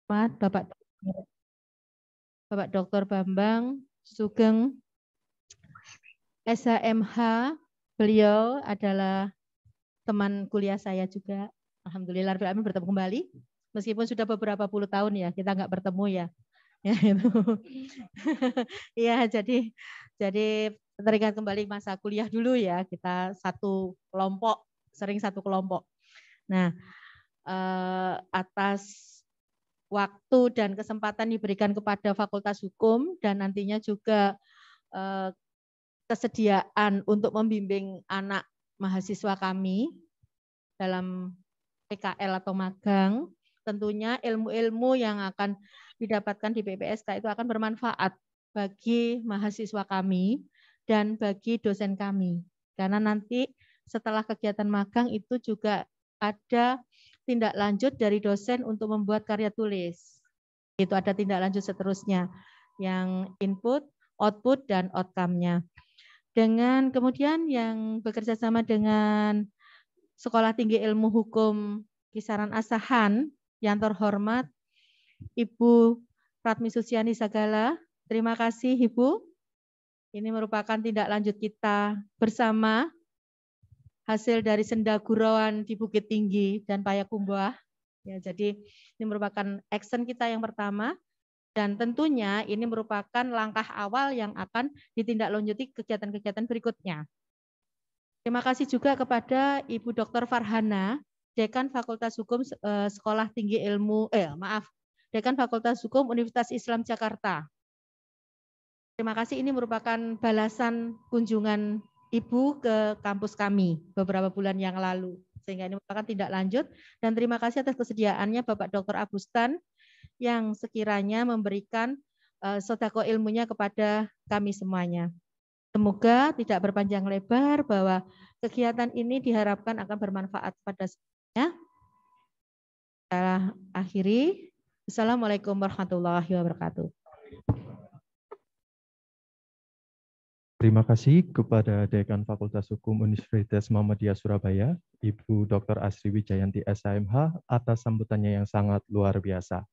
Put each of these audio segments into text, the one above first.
Bapak Bapak Dr. Bambang Sugeng SHMH. Beliau adalah teman kuliah saya juga. Alhamdulillah bertemu kembali. Meskipun sudah beberapa puluh tahun ya kita nggak bertemu ya. Ya itu. Iya jadi teringat kembali masa kuliah dulu ya kita satu kelompok sering satu kelompok. Nah atas waktu dan kesempatan diberikan kepada Fakultas Hukum dan nantinya juga kesediaan untuk membimbing anak mahasiswa kami dalam PKL atau magang, tentunya ilmu-ilmu yang akan didapatkan di PPSK itu akan bermanfaat bagi mahasiswa kami dan bagi dosen kami. Karena nanti setelah kegiatan magang itu juga ada tindak lanjut dari dosen untuk membuat karya tulis. Itu ada tindak lanjut seterusnya yang input, output, dan outcome-nya. Dengan kemudian yang bekerja sama dengan Sekolah Tinggi Ilmu Hukum Kisaran Asahan yang terhormat Ibu Pratmi Susiani Sagala. Terima kasih Ibu. Ini merupakan tindak lanjut kita bersama hasil dari senda gurauan di Bukit Tinggi dan Payakumbuh. Ya, jadi ini merupakan action kita yang pertama dan tentunya ini merupakan langkah awal yang akan ditindaklanjuti kegiatan-kegiatan berikutnya. Terima kasih juga kepada Ibu Dr. Farhana, Dekan Fakultas Hukum Sekolah Tinggi Ilmu, Dekan Fakultas Hukum Universitas Islam Jakarta. Terima kasih, ini merupakan balasan kunjungan Ibu ke kampus kami beberapa bulan yang lalu. Sehingga ini merupakan tindak lanjut dan terima kasih atas kesediaannya Bapak Dr. Abustan yang sekiranya memberikan sodako ilmunya kepada kami semuanya. Semoga tidak berpanjang lebar bahwa kegiatan ini diharapkan akan bermanfaat pada semuanya. Kita akhiri. Assalamualaikum warahmatullahi wabarakatuh. Terima kasih kepada Dekan Fakultas Hukum Universitas Muhammadiyah Surabaya, Ibu Dr. Asri Wijayanti SHMH atas sambutannya yang sangat luar biasa.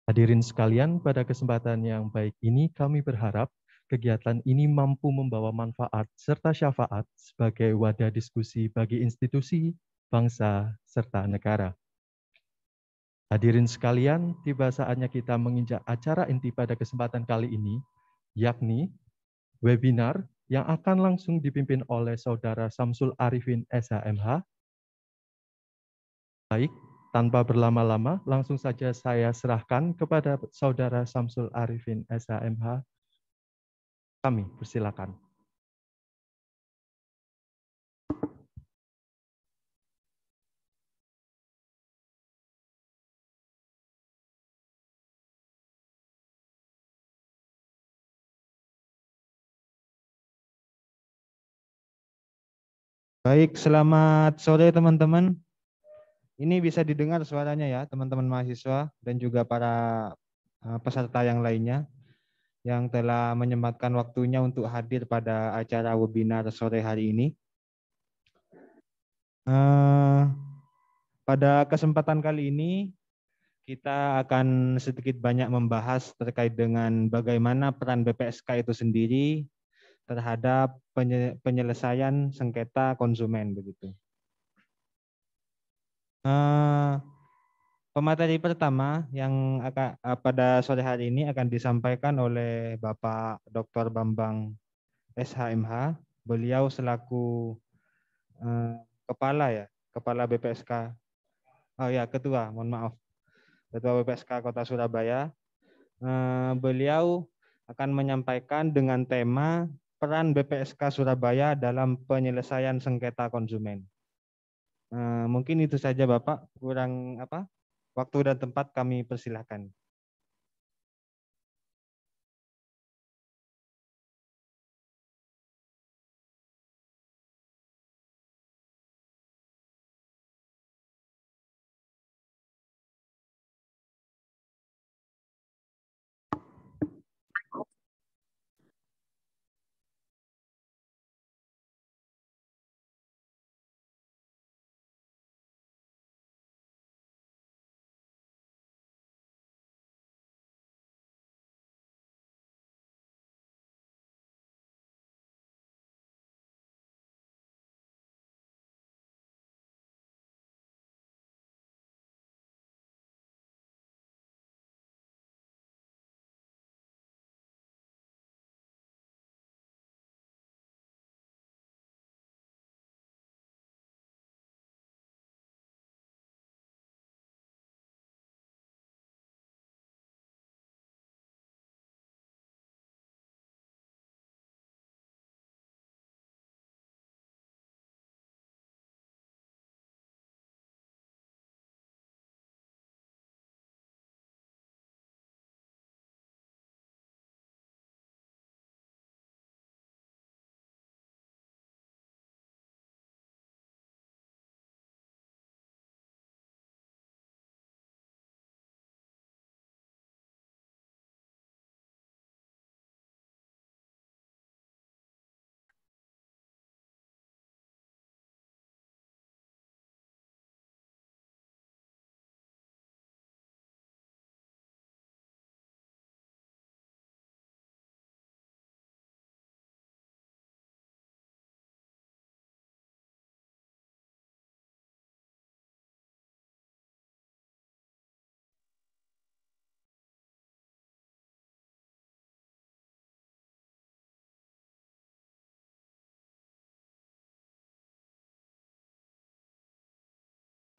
Hadirin sekalian, pada kesempatan yang baik ini kami berharap kegiatan ini mampu membawa manfaat serta syafaat sebagai wadah diskusi bagi institusi, bangsa, serta negara. Hadirin sekalian, tiba saatnya kita menginjak acara inti pada kesempatan kali ini, yakni webinar yang akan langsung dipimpin oleh Saudara Samsul Arifin SHMH. Baik, tanpa berlama-lama, langsung saja saya serahkan kepada Saudara Samsul Arifin SHMH. Kami persilakan. Baik, selamat sore teman-teman. Ini bisa didengar suaranya ya teman-teman mahasiswa dan juga para peserta yang lainnya yang telah menyempatkan waktunya untuk hadir pada acara webinar sore hari ini. Pada kesempatan kali ini kita akan sedikit banyak membahas terkait dengan bagaimana peran BPSK itu sendiri terhadap penyelesaian sengketa konsumen begitu. Pemateri pertama yang pada sore hari ini akan disampaikan oleh Bapak Dr. Bambang SHMH. Beliau selaku kepala BPSK. Oh ya, ketua, mohon maaf. Ketua BPSK Kota Surabaya. Beliau akan menyampaikan dengan tema peran BPSK Surabaya dalam penyelesaian sengketa konsumen. Mungkin itu saja Bapak, kurang waktu dan tempat kami persilahkan.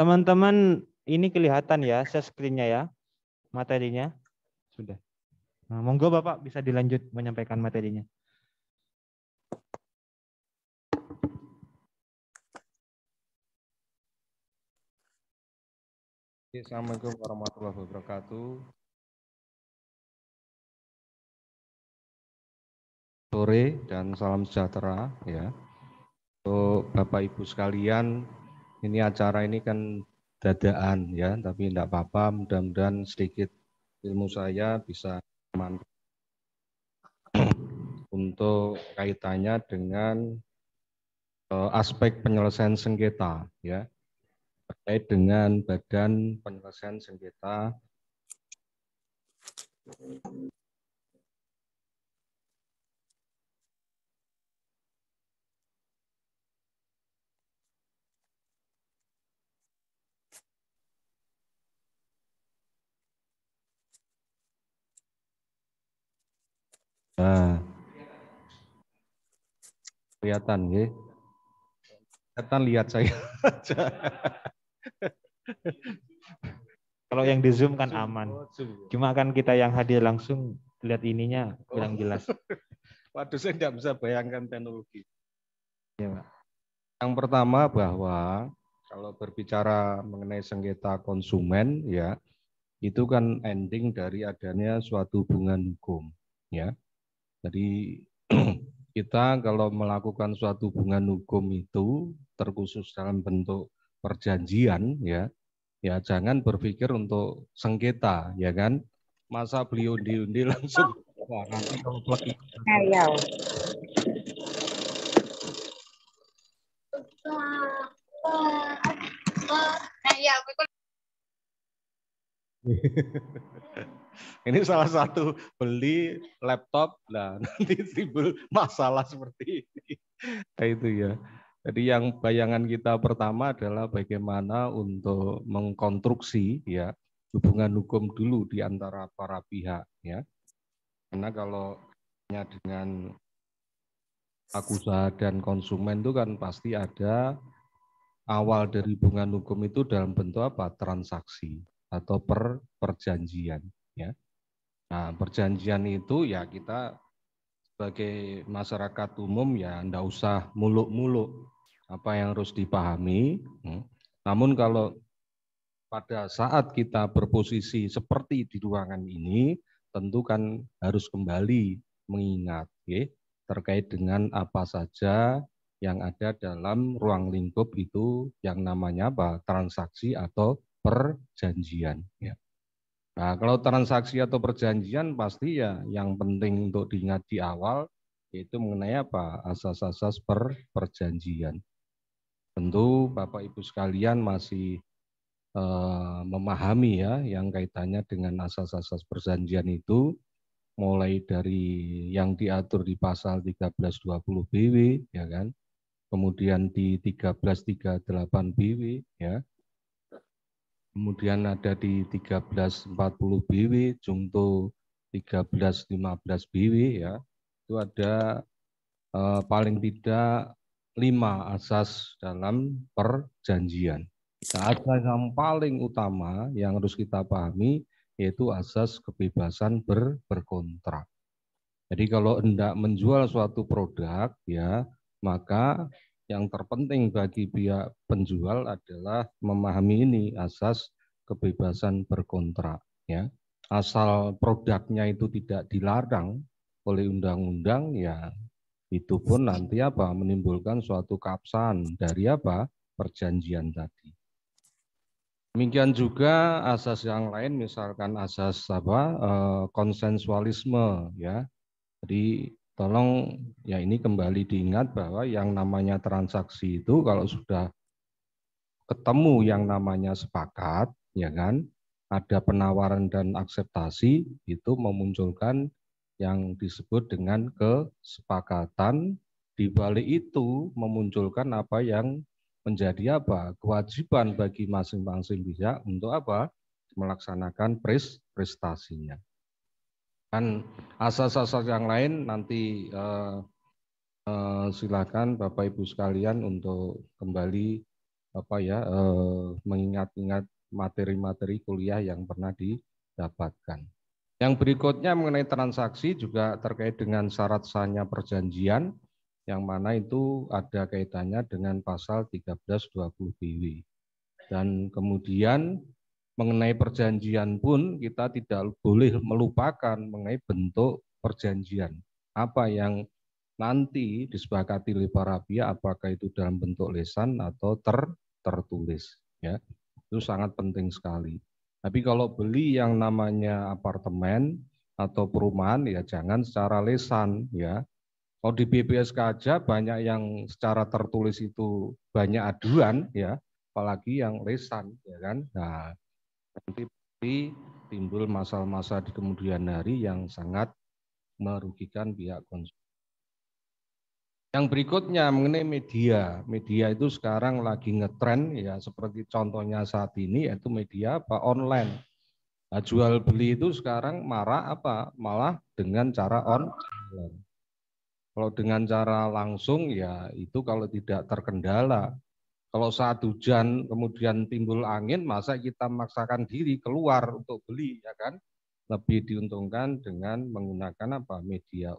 Teman-teman ini kelihatan ya share screen-nya ya, materinya. Sudah. Nah, monggo Bapak bisa dilanjut menyampaikan materinya. Assalamualaikum warahmatullahi wabarakatuh. Sore dan salam sejahtera ya. Untuk Bapak Ibu sekalian, ini acara ini kan dadaan ya, tapi tidak apa-apa, mudah-mudahan sedikit ilmu saya bisa bermanfaat untuk kaitannya dengan aspek penyelesaian sengketa ya, terkait dengan Badan Penyelesaian Sengketa . Nah, kelihatan ya. Kelihatan, lihat saya aja. Kalau yang di Zoom kan aman. Cuma kan kita yang hadir langsung lihat ininya kurang jelas. Waduh, saya tidak bisa bayangkan teknologi. Ya, Pak. Yang pertama bahwa kalau berbicara mengenai sengketa konsumen ya, itu kan ending dari adanya suatu hubungan hukum ya. Jadi kita kalau melakukan suatu hubungan hukum itu terkhusus dalam bentuk perjanjian ya, ya jangan berpikir untuk sengketa ya kan. Masa beli undi-undi langsung wah nanti kalau plek ini salah satu beli laptop, lah nanti timbul masalah seperti ini. Nah, itu ya. Jadi yang bayangan kita pertama adalah bagaimana untuk mengkonstruksi ya hubungan hukum dulu di antara para pihak ya. Karena kalau hanya dengan pelaku usaha dan konsumen itu kan pasti ada awal dari hubungan hukum itu dalam bentuk apa? Transaksi atau perjanjian ya. Nah, perjanjian itu ya kita sebagai masyarakat umum ya enggak usah muluk-muluk apa yang harus dipahami. Namun kalau pada saat kita berposisi seperti di ruangan ini, tentu kan harus kembali mengingat ya, terkait dengan apa saja yang ada dalam ruang lingkup itu yang namanya apa? Transaksi atau perjanjian ya. Nah, kalau transaksi atau perjanjian pasti ya yang penting untuk diingat di awal yaitu mengenai apa? Asas-asas perjanjian. Tentu Bapak Ibu sekalian masih memahami ya yang kaitannya dengan asas-asas perjanjian itu mulai dari yang diatur di pasal 1320 BW ya kan. Kemudian di 1338 BW ya. Kemudian ada di 1340 BW, Jungto 1315 BW ya, itu ada paling tidak 5 asas dalam perjanjian. Nah, asas yang paling utama yang harus kita pahami yaitu asas kebebasan berkontrak. Jadi kalau hendak menjual suatu produk ya, maka yang terpenting bagi pihak penjual adalah memahami ini asas kebebasan berkontrak ya. Asal produknya itu tidak dilarang oleh undang-undang ya itu pun nanti apa menimbulkan suatu keabsahan dari apa perjanjian tadi. Demikian juga asas yang lain misalkan asas apa konsensualisme ya. Jadi tolong ya ini kembali diingat bahwa yang namanya transaksi itu kalau sudah ketemu yang namanya sepakat, ya kan, ada penawaran dan akseptasi itu memunculkan yang disebut dengan kesepakatan. Di balik itu memunculkan apa yang menjadi apa kewajiban bagi masing-masing pihak untuk apa melaksanakan prestasinya. Dan asas-asas yang lain nanti silakan Bapak Ibu sekalian untuk kembali mengingat-ingat materi-materi kuliah yang pernah didapatkan. Yang berikutnya mengenai transaksi juga terkait dengan syarat sahnya perjanjian, yang mana itu ada kaitannya dengan pasal 1320 BW. Dan kemudian mengenai perjanjian pun kita tidak boleh melupakan mengenai bentuk perjanjian. Apa yang nanti disepakati oleh para pihak, apakah itu dalam bentuk lisan atau tertulis, ya, itu sangat penting sekali. Tapi kalau beli yang namanya apartemen atau perumahan, ya jangan secara lisan, ya. Kalau di BPSK aja banyak yang secara tertulis itu banyak aduan, ya, apalagi yang lisan, ya kan. Nah, nanti timbul masalah-masalah di kemudian hari yang sangat merugikan pihak konsumen. Yang berikutnya mengenai media. Media itu sekarang lagi ngetren, ya, seperti contohnya saat ini yaitu media online. Nah, jual beli itu sekarang malah dengan cara online. Kalau dengan cara langsung ya itu kalau tidak terkendala. Kalau saat hujan kemudian timbul angin, masa kita memaksakan diri keluar untuk beli, ya kan? Lebih diuntungkan dengan menggunakan media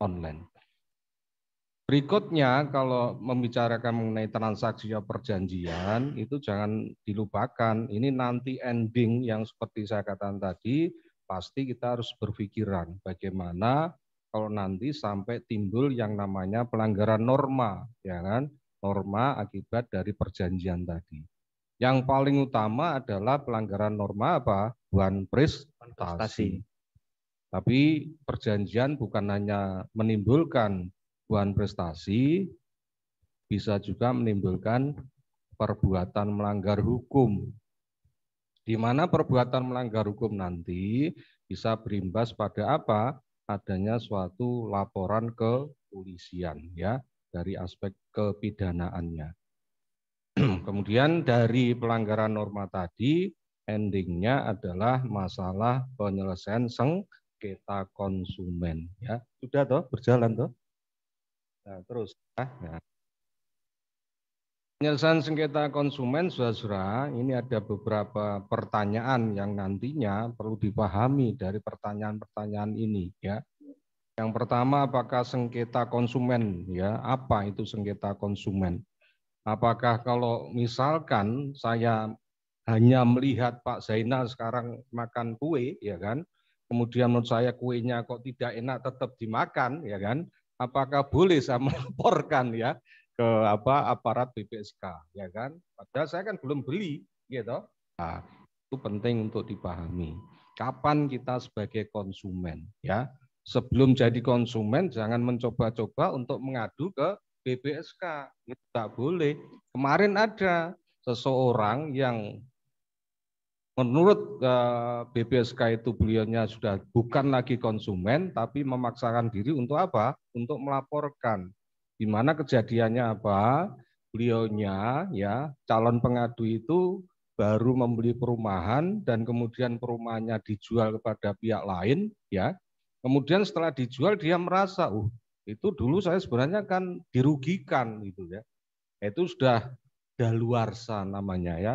online. Berikutnya, kalau membicarakan mengenai transaksi atau perjanjian, itu jangan dilupakan. Ini nanti ending yang seperti saya katakan tadi, pasti kita harus berpikiran bagaimana kalau nanti sampai timbul yang namanya pelanggaran norma, ya kan? Norma akibat dari perjanjian tadi. Yang paling utama adalah pelanggaran norma One prestasi. Tapi perjanjian bukan hanya menimbulkan bukan prestasi, bisa juga menimbulkan perbuatan melanggar hukum. Di mana perbuatan melanggar hukum nanti bisa berimbas pada adanya suatu laporan ke kepolisian, ya, dari aspek kepidanaannya. Kemudian dari pelanggaran norma tadi, endingnya adalah masalah penyelesaian sengketa konsumen. Ya, sudah toh, berjalan toh. Nah, terus, penyelesaian sengketa konsumen, saudara-saudara, ini ada beberapa pertanyaan yang nantinya perlu dipahami dari pertanyaan-pertanyaan ini, ya. Yang pertama, apakah sengketa konsumen, ya? Apa itu sengketa konsumen? Apakah kalau misalkan saya hanya melihat Pak Zainal sekarang makan kue, ya kan? Kemudian menurut saya kuenya kok tidak enak tetap dimakan, ya kan? Apakah boleh saya melaporkan, ya, ke aparat BPSK, ya kan? Padahal saya kan belum beli, gitu. Nah, itu penting untuk dipahami. Kapan kita sebagai konsumen, ya? Sebelum jadi konsumen jangan mencoba-coba untuk mengadu ke BPSK, itu tidak boleh. Kemarin ada seseorang yang menurut BPSK itu beliaunya sudah bukan lagi konsumen, tapi memaksakan diri untuk Untuk melaporkan. Di mana kejadiannya beliaunya, ya, calon pengadu itu baru membeli perumahan dan kemudian perumahannya dijual kepada pihak lain, ya. Kemudian setelah dijual dia merasa, itu dulu saya sebenarnya kan dirugikan, gitu, ya. Itu sudah daluarsa namanya, ya.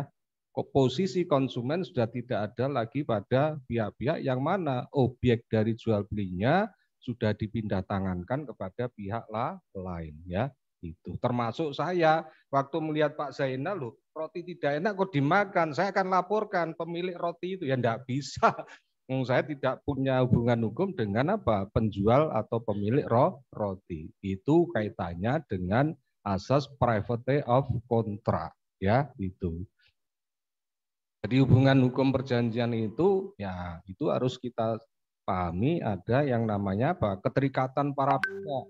Posisi konsumen sudah tidak ada lagi pada pihak-pihak yang mana objek dari jual belinya sudah dipindah tangankan kepada pihak lain, ya. Itu termasuk saya waktu melihat Pak Zainal, roti tidak enak kok dimakan, saya akan laporkan pemilik roti itu, ya enggak bisa. Saya tidak punya hubungan hukum dengan penjual atau pemilik roti. Itu kaitannya dengan asas private of contract, ya, itu. Jadi hubungan hukum perjanjian itu, ya, itu harus kita pahami ada yang namanya keterikatan para pihak.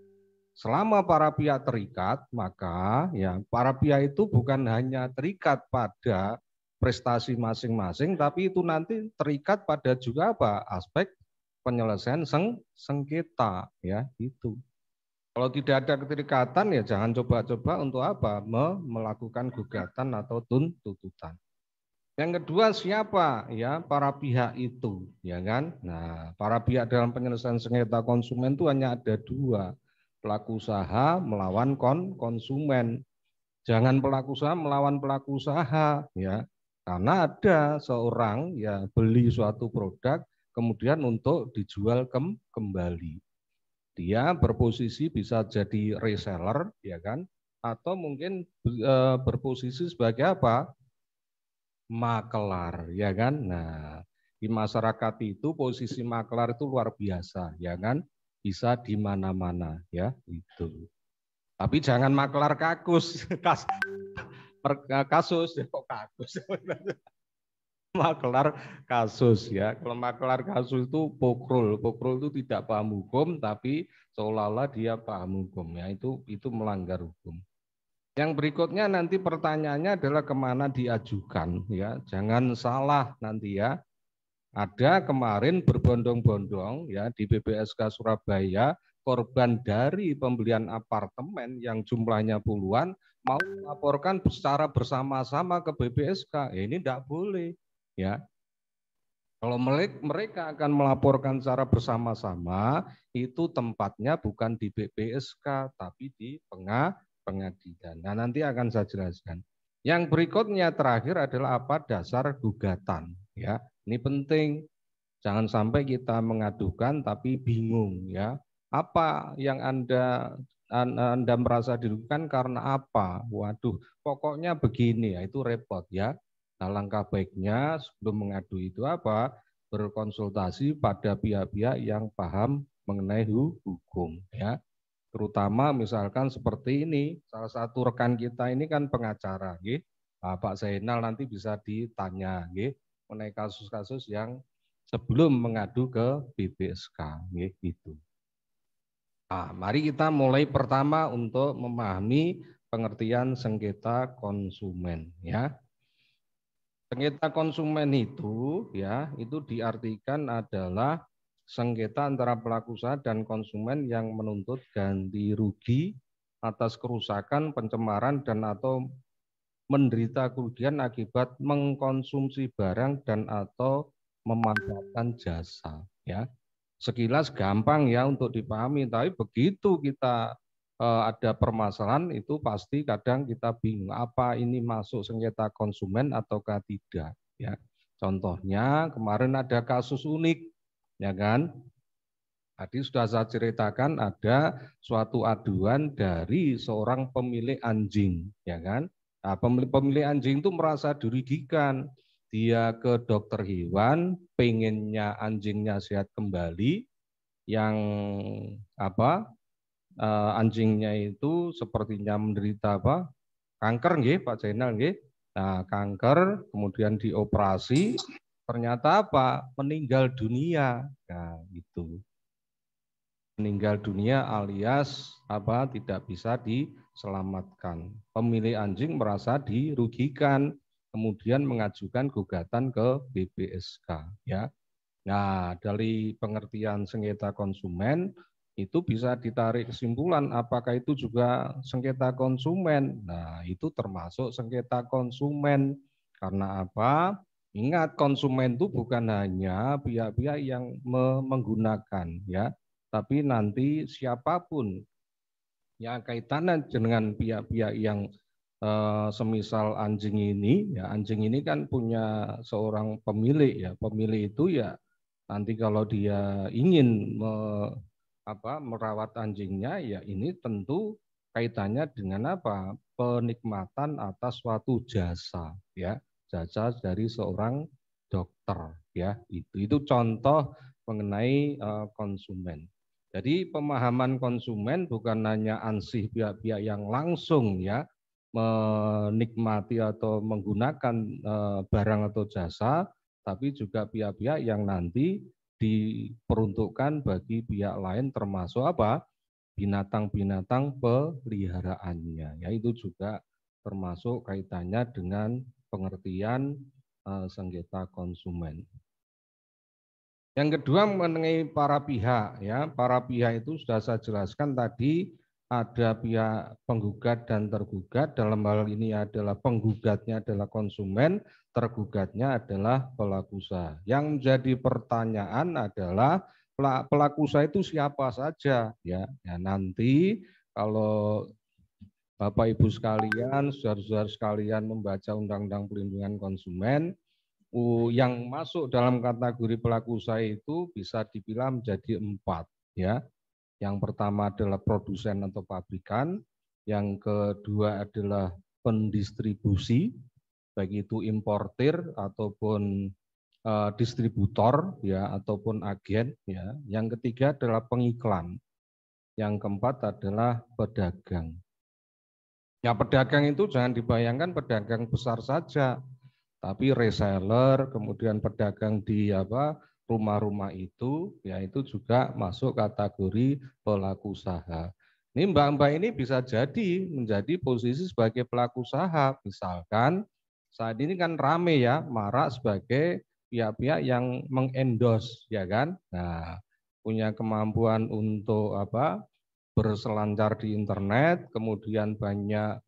Selama para pihak terikat, maka ya para pihak itu bukan hanya terikat pada prestasi masing-masing, tapi itu nanti terikat pada juga aspek penyelesaian sengketa, ya, itu. Kalau tidak ada keterikatan, ya jangan coba-coba untuk melakukan gugatan atau tuntutan. Yang kedua siapa, ya, para pihak itu, ya kan? Nah, para pihak dalam penyelesaian sengketa konsumen itu hanya ada dua, pelaku usaha melawan konsumen. Jangan pelaku usaha melawan pelaku usaha, ya. Karena ada seorang ya beli suatu produk kemudian untuk dijual kembali. Dia berposisi bisa jadi reseller, ya kan? Atau mungkin berposisi sebagai apa? Makelar, ya kan? Nah, di masyarakat itu posisi makelar itu luar biasa, ya kan? Bisa di mana-mana, ya, itu. Tapi jangan makelar kasus, ya kok kasus. Makelar kasus, ya. Kalau makelar kasus itu pokrol itu tidak paham hukum, tapi seolah-olah dia paham hukum, ya. Itu melanggar hukum. Yang berikutnya nanti pertanyaannya adalah kemana diajukan, ya. Jangan salah nanti, ya. Ada kemarin berbondong-bondong ya di BPSK Surabaya korban dari pembelian apartemen yang jumlahnya puluhan mau melaporkan secara bersama-sama ke BPSK. Ya, ini tidak boleh, ya. Kalau mereka akan melaporkan secara bersama-sama, itu tempatnya bukan di BPSK tapi di pengadilan. Nah, nanti akan saya jelaskan. Yang berikutnya terakhir adalah apa? Dasar gugatan, ya. Ini penting. Jangan sampai kita mengadukan tapi bingung, ya. Apa yang Anda merasa dirugikan karena apa? Waduh, pokoknya begini, ya, itu repot, ya. Nah, langkah baiknya sebelum mengadu itu apa? Berkonsultasi pada pihak-pihak yang paham mengenai hukum, ya. Terutama misalkan seperti ini, salah satu rekan kita ini kan pengacara, ya. Pak Zainal nanti bisa ditanya, ya, mengenai kasus-kasus yang sebelum mengadu ke BPSK, ya, gitu. Nah, mari kita mulai pertama untuk memahami pengertian sengketa konsumen, ya. Sengketa konsumen itu, ya, itu diartikan adalah sengketa antara pelaku usaha dan konsumen yang menuntut ganti rugi atas kerusakan, pencemaran, dan atau menderita kerugian akibat mengkonsumsi barang dan atau memanfaatkan jasa, ya. Sekilas gampang ya untuk dipahami, tapi begitu kita ada permasalahan itu pasti kadang kita bingung apa ini masuk sengketa konsumen ataukah tidak, ya. Contohnya kemarin ada kasus unik, ya kan? Tadi sudah saya ceritakan ada suatu aduan dari seorang pemilik anjing, ya kan? Nah, pemilik anjing itu merasa dirugikan. Dia ke dokter hewan, pengennya anjingnya sehat kembali, yang apa anjingnya itu sepertinya menderita apa kanker, nggih, Pak Zainal, nggih. Nah, kanker kemudian dioperasi, ternyata apa meninggal dunia. Nah, itu meninggal dunia alias apa tidak bisa diselamatkan. Pemilik anjing merasa dirugikan, kemudian mengajukan gugatan ke BPSK, ya. Nah, dari pengertian sengketa konsumen itu bisa ditarik kesimpulan apakah itu juga sengketa konsumen. Nah, itu termasuk sengketa konsumen. Karena apa? Ingat, konsumen itu bukan hanya pihak-pihak yang menggunakan, ya, tapi nanti siapapun yang kaitannya dengan pihak-pihak yang semisal anjing ini, ya, anjing ini kan punya seorang pemilik, ya. Pemilik itu ya nanti kalau dia ingin merawat anjingnya, ya ini tentu kaitannya dengan apa? Penikmatan atas suatu jasa, ya, jasa dari seorang dokter, ya. Itu contoh mengenai konsumen. Jadi pemahaman konsumen bukan hanya ansih pihak-pihak yang langsung, ya, menikmati atau menggunakan barang atau jasa, tapi juga pihak-pihak yang nanti diperuntukkan bagi pihak lain termasuk apa? Binatang-binatang peliharaannya. Ya, itu juga termasuk kaitannya dengan pengertian sengketa konsumen. Yang kedua mengenai para pihak, ya. Para pihak itu sudah saya jelaskan tadi, ada pihak penggugat dan tergugat. Dalam hal ini adalah penggugatnya adalah konsumen, tergugatnya adalah pelaku usaha. Yang menjadi pertanyaan adalah pelaku usaha itu siapa saja, ya. Ya, nanti kalau Bapak Ibu sekalian, saudara-saudara sekalian membaca Undang-Undang Perlindungan Konsumen, yang masuk dalam kategori pelaku usaha itu bisa dipilah menjadi 4 ya. Yang pertama adalah produsen atau pabrikan, yang kedua adalah pendistribusi, baik itu importir ataupun distributor ya ataupun agen ya. Yang ketiga adalah pengiklan. Yang keempat adalah pedagang. Ya, pedagang itu jangan dibayangkan pedagang besar saja, tapi reseller, kemudian pedagang di rumah-rumah itu, ya itu juga masuk kategori pelaku usaha. Ini mbak-mbak ini bisa jadi menjadi posisi sebagai pelaku usaha. Misalkan saat ini kan rame ya, marak sebagai pihak-pihak yang mengendorse, ya kan? Nah, punya kemampuan untuk berselancar di internet, kemudian banyak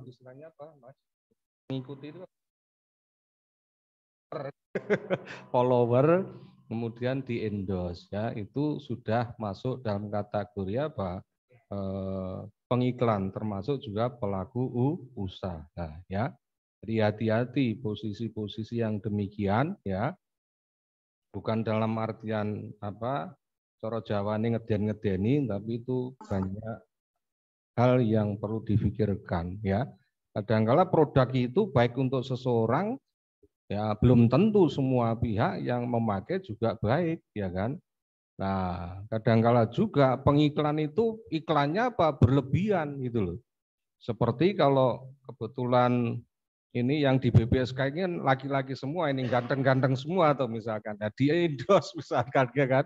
istilahnya apa, Mas? Mengikuti itu follower, kemudian di endorse ya, itu sudah masuk dalam kategori pengiklan, termasuk juga pelaku usaha ya. Jadi hati-hati posisi-posisi yang demikian ya, bukan dalam artian cara Jawa ini ngeden-ngedeni, tapi itu banyak hal yang perlu difikirkan ya. Kadang-kala produk itu baik untuk seseorang ya belum tentu semua pihak yang memakai juga baik, ya kan. Nah, kadang-kala juga pengiklan itu iklannya berlebihan gitu loh. Seperti kalau kebetulan ini yang di BPSK ini kan laki-laki semua, ini ganteng-ganteng semua atau misalkan ya di endorse misalkan ya kan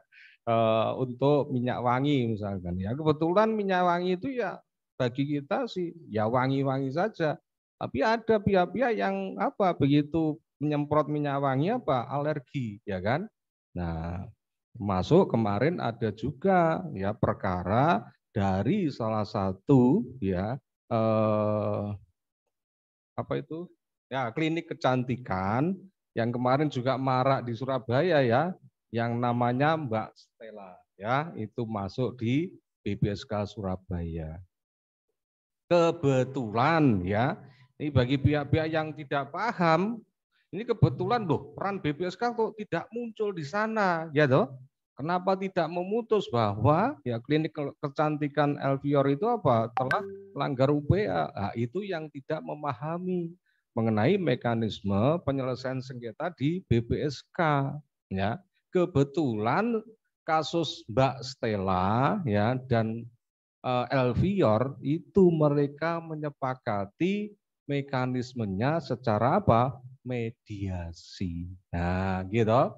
untuk minyak wangi misalkan ya, kebetulan minyak wangi itu ya bagi kita sih ya wangi-wangi saja, tapi ada pihak-pihak yang begitu menyemprot minyak wangi alergi ya kan. Nah, masuk kemarin ada juga ya perkara dari salah satu ya klinik kecantikan yang kemarin juga marak di Surabaya ya, yang namanya Mbak Stella ya, itu masuk di BPSK Surabaya. Kebetulan ya, ini bagi pihak-pihak yang tidak paham, ini kebetulan loh peran BPSK kok tidak muncul di sana ya toh. Kenapa tidak memutus bahwa ya klinik kecantikan Elvior itu telah melanggar UPA? Nah, itu yang tidak memahami mengenai mekanisme penyelesaian sengketa di BPSK ya. Kebetulan kasus Mbak Stella ya dan Elvior itu mereka menyepakati mekanismenya secara mediasi. Nah, gitu.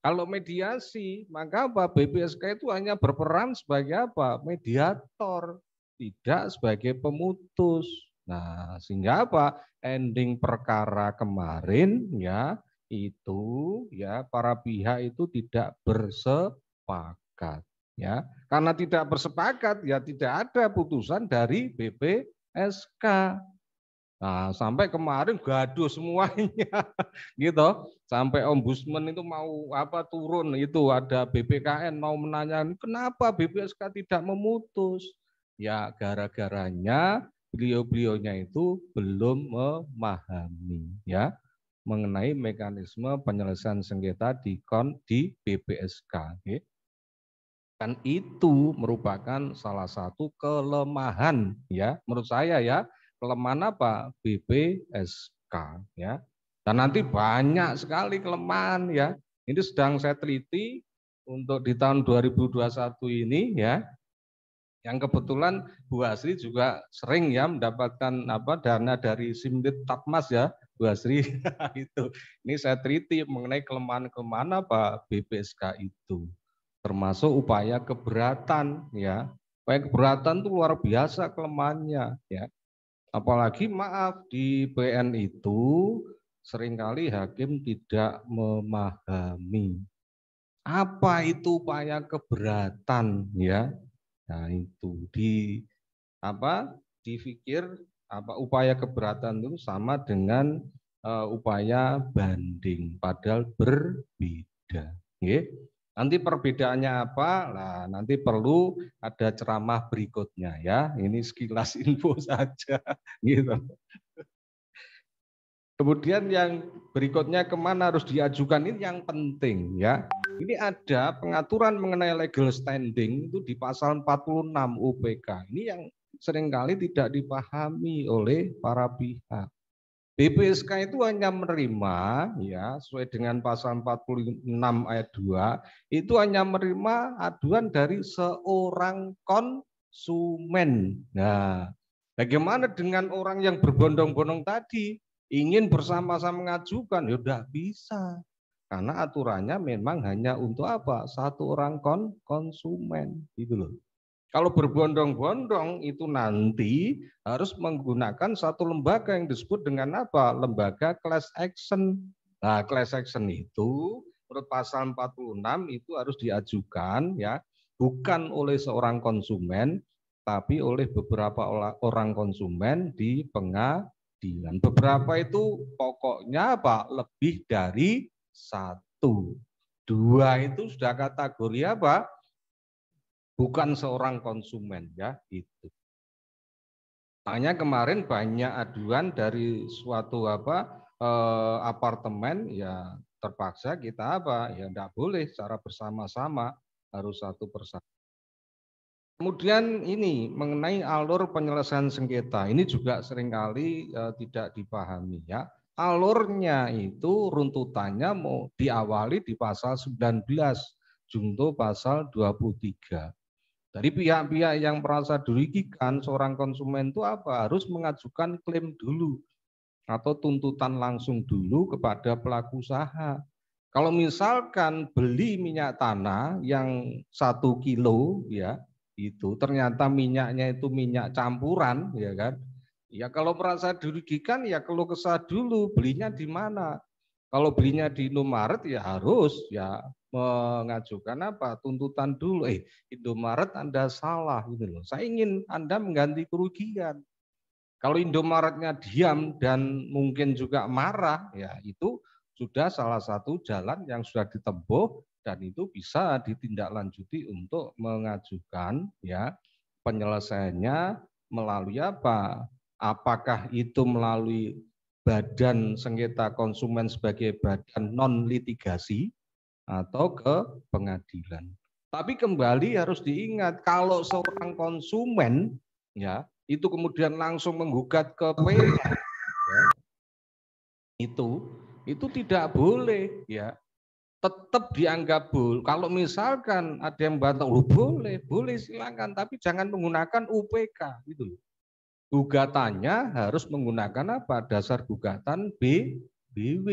Kalau mediasi, maka BPSK itu hanya berperan sebagai mediator, tidak sebagai pemutus. Nah, sehingga ending perkara kemarin ya itu ya para pihak itu tidak bersepakat ya. Karena tidak bersepakat ya tidak ada putusan dari BPSK. Nah, sampai kemarin gaduh semuanya gitu. Sampai ombudsman itu mau turun, itu ada BPKN mau menanyakan kenapa BPSK tidak memutus. Ya gara-garanya beliau-beliaunya itu belum memahami ya mengenai mekanisme penyelesaian sengketa di BPSK. Dan itu merupakan salah satu kelemahan ya menurut saya ya, kelemahan BPSK ya. Dan nanti banyak sekali kelemahan ya. Ini sedang saya teliti untuk di tahun 2021 ini ya. Yang kebetulan Bu Asri juga sering ya mendapatkan dana dari Simdit Tatmas ya, Bu Asri itu. Ini saya teliti mengenai kelemahan-kelemahan BPSK itu. Termasuk upaya keberatan ya. Upaya keberatan itu luar biasa kelemahannya ya. Apalagi maaf di PN itu seringkali hakim tidak memahami apa itu upaya keberatan ya. Nah, itu dipikir upaya keberatan itu sama dengan upaya banding padahal berbeda. Nggih. Nanti perbedaannya apa? Nah, nanti perlu ada ceramah berikutnya ya. Ini sekilas info saja gitu. Kemudian yang berikutnya kemana harus diajukan, ini yang penting ya. Ini ada pengaturan mengenai legal standing itu di pasal 46 UPK. Ini yang seringkali tidak dipahami oleh para pihak. BPSK itu hanya menerima ya sesuai dengan pasal 46 ayat 2 itu hanya menerima aduan dari seorang konsumen. Nah, bagaimana dengan orang yang berbondong-bondong tadi ingin bersama-sama mengajukan? Ya udah bisa. Karena aturannya memang hanya untuk apa? Satu orang konsumen gitu loh. Kalau berbondong-bondong itu nanti harus menggunakan satu lembaga yang disebut dengan apa? Lembaga class action. Nah, class action itu menurut pasal 46 itu harus diajukan ya, bukan oleh seorang konsumen tapi oleh beberapa orang konsumen di pengadilan. Beberapa itu pokoknya apa? Lebih dari satu. Dua itu sudah kategori apa? Bukan seorang konsumen ya itu. Makanya kemarin banyak aduan dari suatu apartemen ya terpaksa kita ya enggak boleh secara bersama-sama, harus satu persatu. Kemudian ini mengenai alur penyelesaian sengketa, ini juga seringkali tidak dipahami ya. Alurnya itu runtutannya mau diawali di pasal 19 junto pasal 23. Dari pihak-pihak yang merasa dirugikan seorang konsumen itu harus mengajukan klaim dulu atau tuntutan langsung dulu kepada pelaku usaha. Kalau misalkan beli minyak tanah yang 1 kilo ya itu ternyata minyaknya itu minyak campuran ya kan. Ya kalau merasa dirugikan ya keluh kesah dulu belinya di mana. Kalau belinya di Indomaret ya harus ya mengajukan tuntutan dulu. Indomaret Anda salah gitu loh. Saya ingin Anda mengganti kerugian. Kalau Indomaretnya diam dan mungkin juga marah ya itu sudah salah satu jalan yang sudah ditempuh dan itu bisa ditindaklanjuti untuk mengajukan ya penyelesaiannya melalui apa? Apakah itu melalui badan sengketa konsumen sebagai badan non litigasi atau ke pengadilan. Tapi kembali harus diingat kalau seorang konsumen ya itu kemudian langsung menggugat ke PN ya, itu tidak boleh ya. Tetap dianggap boleh. Kalau misalkan ada yang bantah, boleh silakan, tapi jangan menggunakan UPK gitu. Gugatannya harus menggunakan apa? Dasar gugatan BW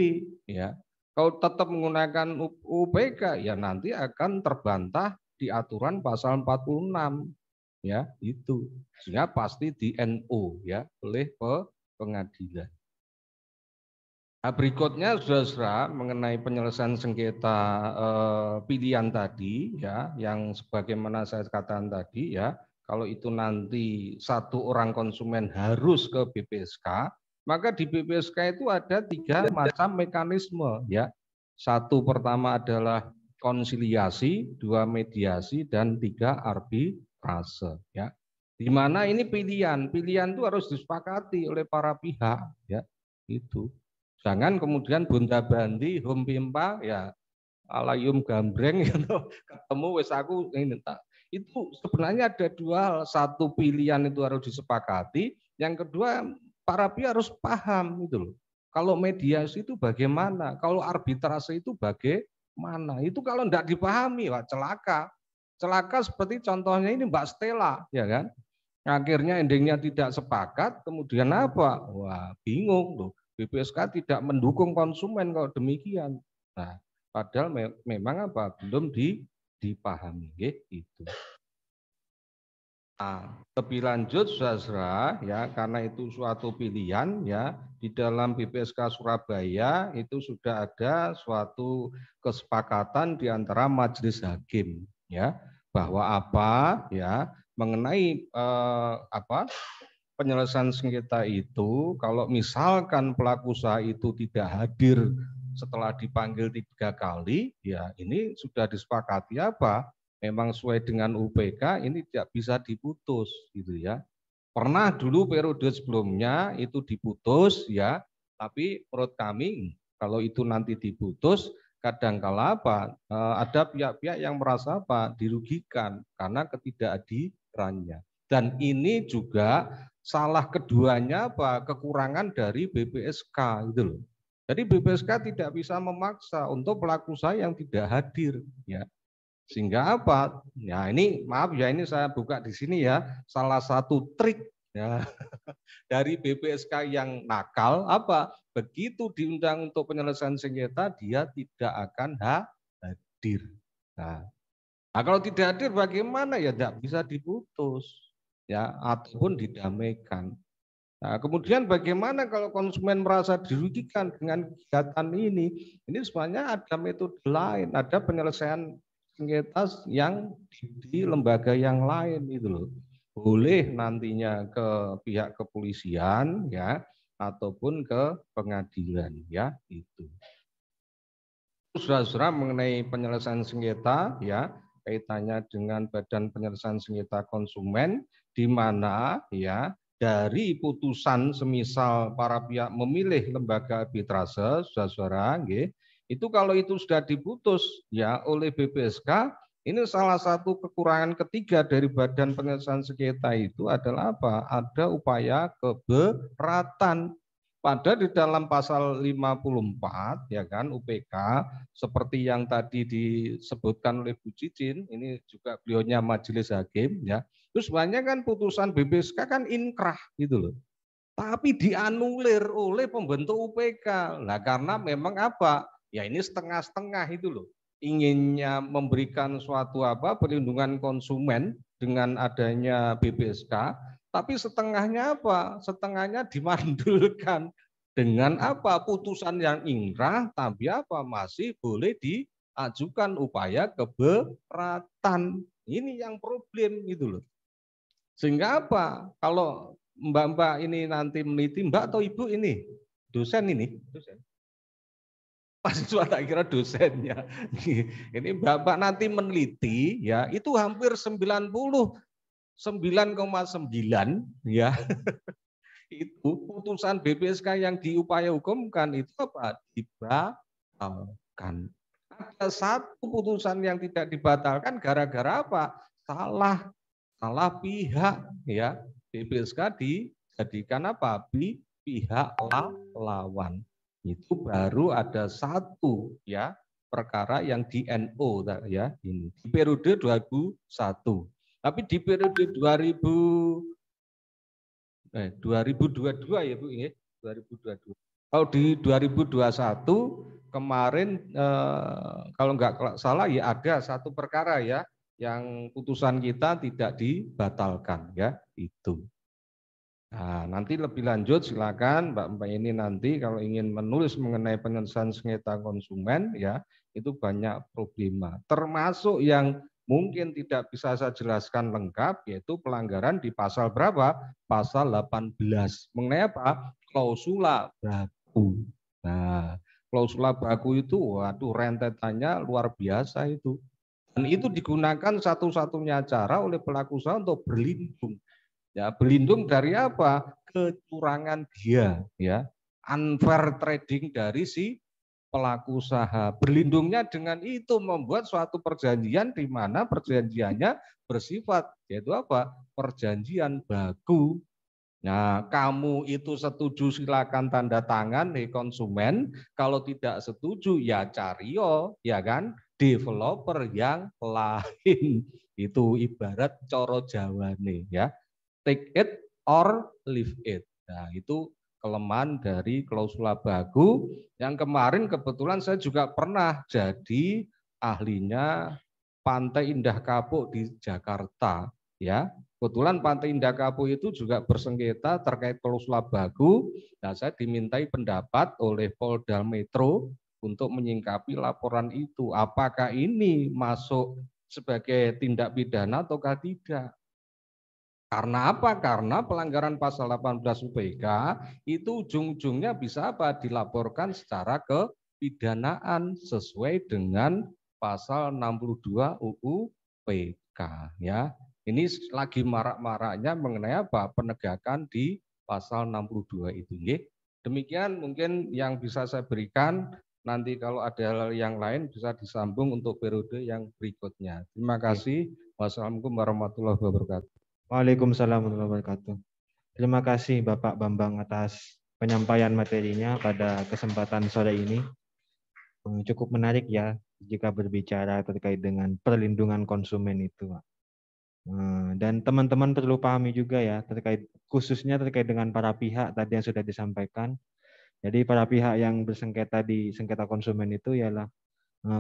ya. Kalau tetap menggunakan UPK ya nanti akan terbantah di aturan pasal 46 ya itu. Sehingga pasti di NO ya oleh pengadilan. Nah, berikutnya saudara-saudara mengenai penyelesaian sengketa pilihan tadi ya yang sebagaimana saya katakan tadi ya. Kalau itu nanti satu orang konsumen harus ke BPSK, maka di BPSK itu ada 3 macam mekanisme ya. Satu pertama adalah konsiliasi, 2 mediasi, dan 3 arbitrase ya. Di mana ini pilihan itu harus disepakati oleh para pihak ya. Itu. Jangan kemudian bunda-bandi hum pimpa ya alayum gambreng gitu ketemu wis aku ini tak. Itu sebenarnya ada 2 hal. Satu pilihan itu harus disepakati, yang kedua para pihak harus paham gitu loh. Kalau mediasi itu bagaimana, kalau arbitrase itu bagaimana. Itu kalau tidak dipahami, wah celaka. Celaka seperti contohnya ini Mbak Stella, ya kan? Akhirnya endingnya tidak sepakat, kemudian apa? Wah, bingung loh. BPSK tidak mendukung konsumen kalau demikian. Nah, padahal memang belum dipahami gitu. Nah, lebih lanjut saudara ya karena itu suatu pilihan ya di dalam BPSK Surabaya itu sudah ada suatu kesepakatan di antara majelis hakim ya bahwa mengenai penyelesaian sengketa itu kalau misalkan pelaku usaha itu tidak hadir setelah dipanggil 3 kali, ya ini sudah disepakati apa? Memang sesuai dengan UPK ini tidak bisa diputus gitu ya. Pernah dulu periode sebelumnya itu diputus ya, tapi menurut kami kalau itu nanti diputus kadangkala apa? Ada pihak-pihak yang merasa apa? Dirugikan karena ketidakhadirannya. Dan ini juga salah keduanya apa? Kekurangan dari BPSK itu loh. Jadi BPSK tidak bisa memaksa untuk pelaku usaha yang tidak hadir ya. Sehingga apa? Ya ini maaf ya, ini saya buka di sini ya, salah satu trik ya dari BPSK yang nakal apa? Begitu diundang untuk penyelesaian sengketa dia tidak akan hadir. Nah, kalau tidak hadir bagaimana ya? Tidak bisa diputus ya ataupun didamaikan. Nah, kemudian bagaimana kalau konsumen merasa dirugikan dengan kegiatan ini? Ini sebenarnya ada metode lain, ada penyelesaian sengketa yang di lembaga yang lain itu loh. Boleh nantinya ke pihak kepolisian ya ataupun ke pengadilan ya itu. Saudara-saudara mengenai penyelesaian sengketa ya kaitannya dengan Badan Penyelesaian Sengketa Konsumen di mana ya dari putusan semisal para pihak memilih lembaga arbitrase, saudara-saudara, itu kalau itu sudah diputus ya oleh BPSK, ini salah satu kekurangan ketiga dari Badan Penyelesaian Sengketa itu adalah apa? Ada upaya keberatan. Padahal di dalam pasal 54 ya kan UPK seperti yang tadi disebutkan oleh Bu Cicin, ini juga beliaunya majelis hakim ya. Terus sebenarnya kan putusan BPSK kan inkrah gitu loh. Tapi dianulir oleh pembentuk UPK. Nah, karena memang apa? Ya ini setengah-setengah itu loh. Inginnya memberikan suatu apa? Perlindungan konsumen dengan adanya BPSK, tapi setengahnya apa? Setengahnya dimandulkan dengan apa? Putusan yang inkrah, tapi apa? Masih boleh diajukan upaya keberatan. Ini yang problem gitu loh. Sehingga apa? Kalau Mbak-mbak ini nanti meneliti, Mbak atau Ibu ini? Dosen ini? Dosen. Mahasiswa tak kira dosennya. Ini Mbak-mbak nanti meneliti, ya itu hampir 99,9 ya. Itu putusan BPSK yang diupaya hukumkan itu apa? Dibatalkan. Ada satu putusan yang tidak dibatalkan gara-gara apa? Salah pihak ya. BPSK dijadikan apa? Pihak lawan. Itu baru ada satu ya perkara yang di NO ya ini di periode 2001. Tapi di periode 2022 ya Bu ini 2022. Kalau di 2021 kemarin kalau nggak salah ya ada satu perkara ya yang putusan kita tidak dibatalkan ya itu. Nah, nanti lebih lanjut silakan Mbak ini nanti kalau ingin menulis mengenai penyelesaian sengketa konsumen ya itu banyak problema termasuk yang mungkin tidak bisa saya jelaskan lengkap yaitu pelanggaran di pasal berapa? Pasal 18 mengenai apa? Klausula baku. Nah, klausula baku itu waduh rentetannya luar biasa itu. Dan itu digunakan satu-satunya cara oleh pelaku usaha untuk berlindung. Ya, berlindung dari apa? Kecurangan dia, ya. Unfair trading dari si pelaku usaha. Berlindungnya dengan itu membuat suatu perjanjian di mana perjanjiannya bersifat yaitu apa? Perjanjian baku. Nah, kamu itu setuju silakan tanda tangan nih konsumen, kalau tidak setuju ya cario, ya kan? Developer yang lain. Itu ibarat coro Jawa nih ya. Take it or leave it. Nah, itu kelemahan dari klausula baku yang kemarin kebetulan saya juga pernah jadi ahlinya Pantai Indah Kapuk di Jakarta ya. Kebetulan Pantai Indah Kapuk itu juga bersengketa terkait klausula baku. Nah, saya dimintai pendapat oleh Polda Metro untuk menyingkapi laporan itu. Apakah ini masuk sebagai tindak pidana ataukah tidak? Karena apa? Karena pelanggaran pasal 18 UPK itu ujung-ujungnya bisa apa? Dilaporkan secara ke pidanaan sesuai dengan pasal 62 UU PK ya. Ini lagi marak-maraknya mengenai apa? Penegakan di pasal 62 itu. Demikian mungkin yang bisa saya berikan. Nanti kalau ada hal yang lain bisa disambung untuk periode yang berikutnya. Terima kasih. Wassalamualaikum warahmatullahi wabarakatuh. Waalaikumsalam warahmatullahi wabarakatuh. Terima kasih Bapak Bambang atas penyampaian materinya pada kesempatan sore ini. Cukup menarik ya jika berbicara terkait dengan perlindungan konsumen itu, Pak. Dan teman-teman perlu pahami juga ya khususnya terkait dengan para pihak tadi yang sudah disampaikan. Jadi para pihak yang bersengketa di sengketa konsumen itu ialah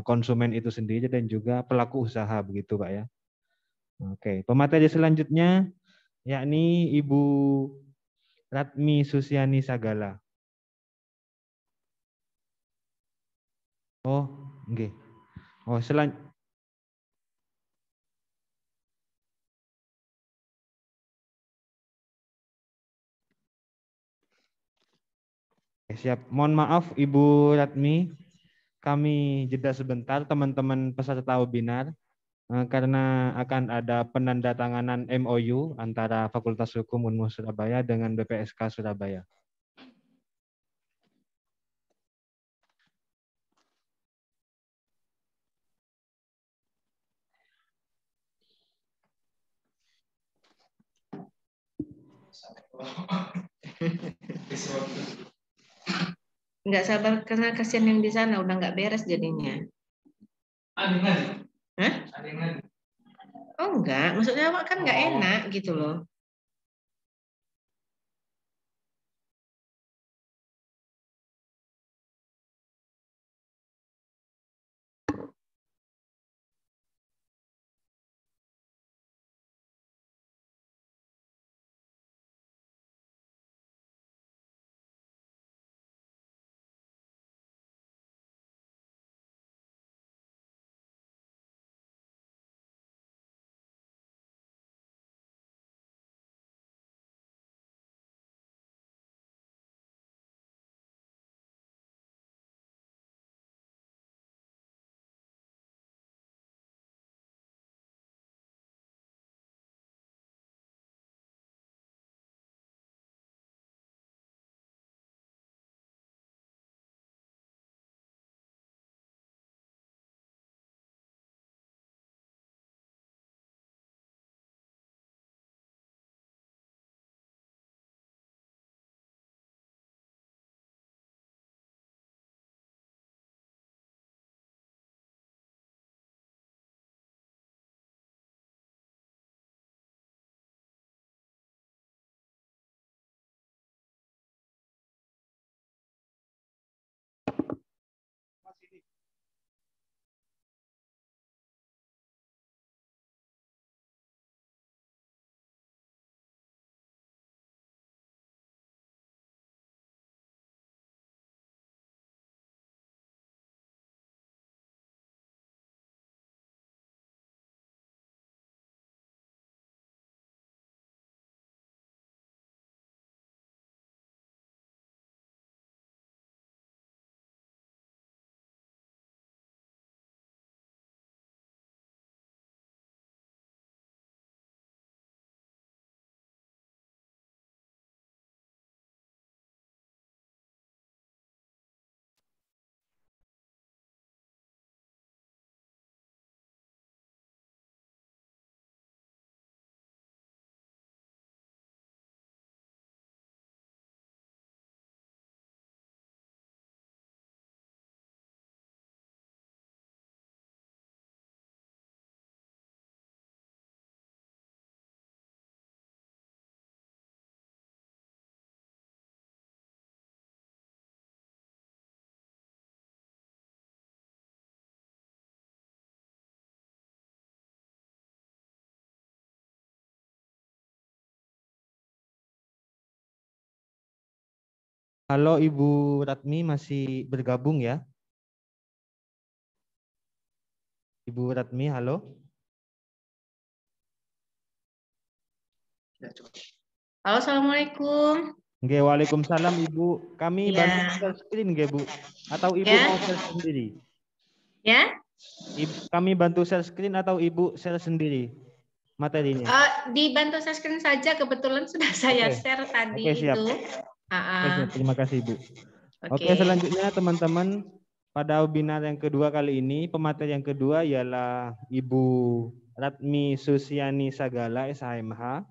konsumen itu sendiri dan juga pelaku usaha begitu Pak ya. Oke, pemateri selanjutnya yakni Ibu Ratmi Susiani Sagala. Oh, nggih. Oh, siap. Mohon maaf Ibu Ratmi, kami jeda sebentar teman-teman peserta webinar karena akan ada penandatanganan MOU antara Fakultas Hukum Unmu Surabaya dengan BPSK Surabaya. Nggak sabar karena kasihan yang di sana udah nggak beres jadinya. Hah? Oh enggak, maksudnya Pak kan nggak enak gitu loh. Halo Ibu Ratmi masih bergabung ya? Ibu Ratmi, halo. Halo, assalamualaikum. Nggih, waalaikumsalam Ibu. Kami Ya. bantu share screen nggih, Bu. Atau Ibu Ya. mau share sendiri? Ya. Kami bantu share screen atau Ibu share sendiri materinya? Dibantu share screen saja, kebetulan sudah saya Oke. share tadi Oke, siap. itu. Oke, siap. Terima kasih, Ibu. Oke, Oke. selanjutnya teman-teman, pada webinar yang kedua kali ini, pemateri yang kedua ialah Ibu Ratmi Susiani Sagala, SHMH,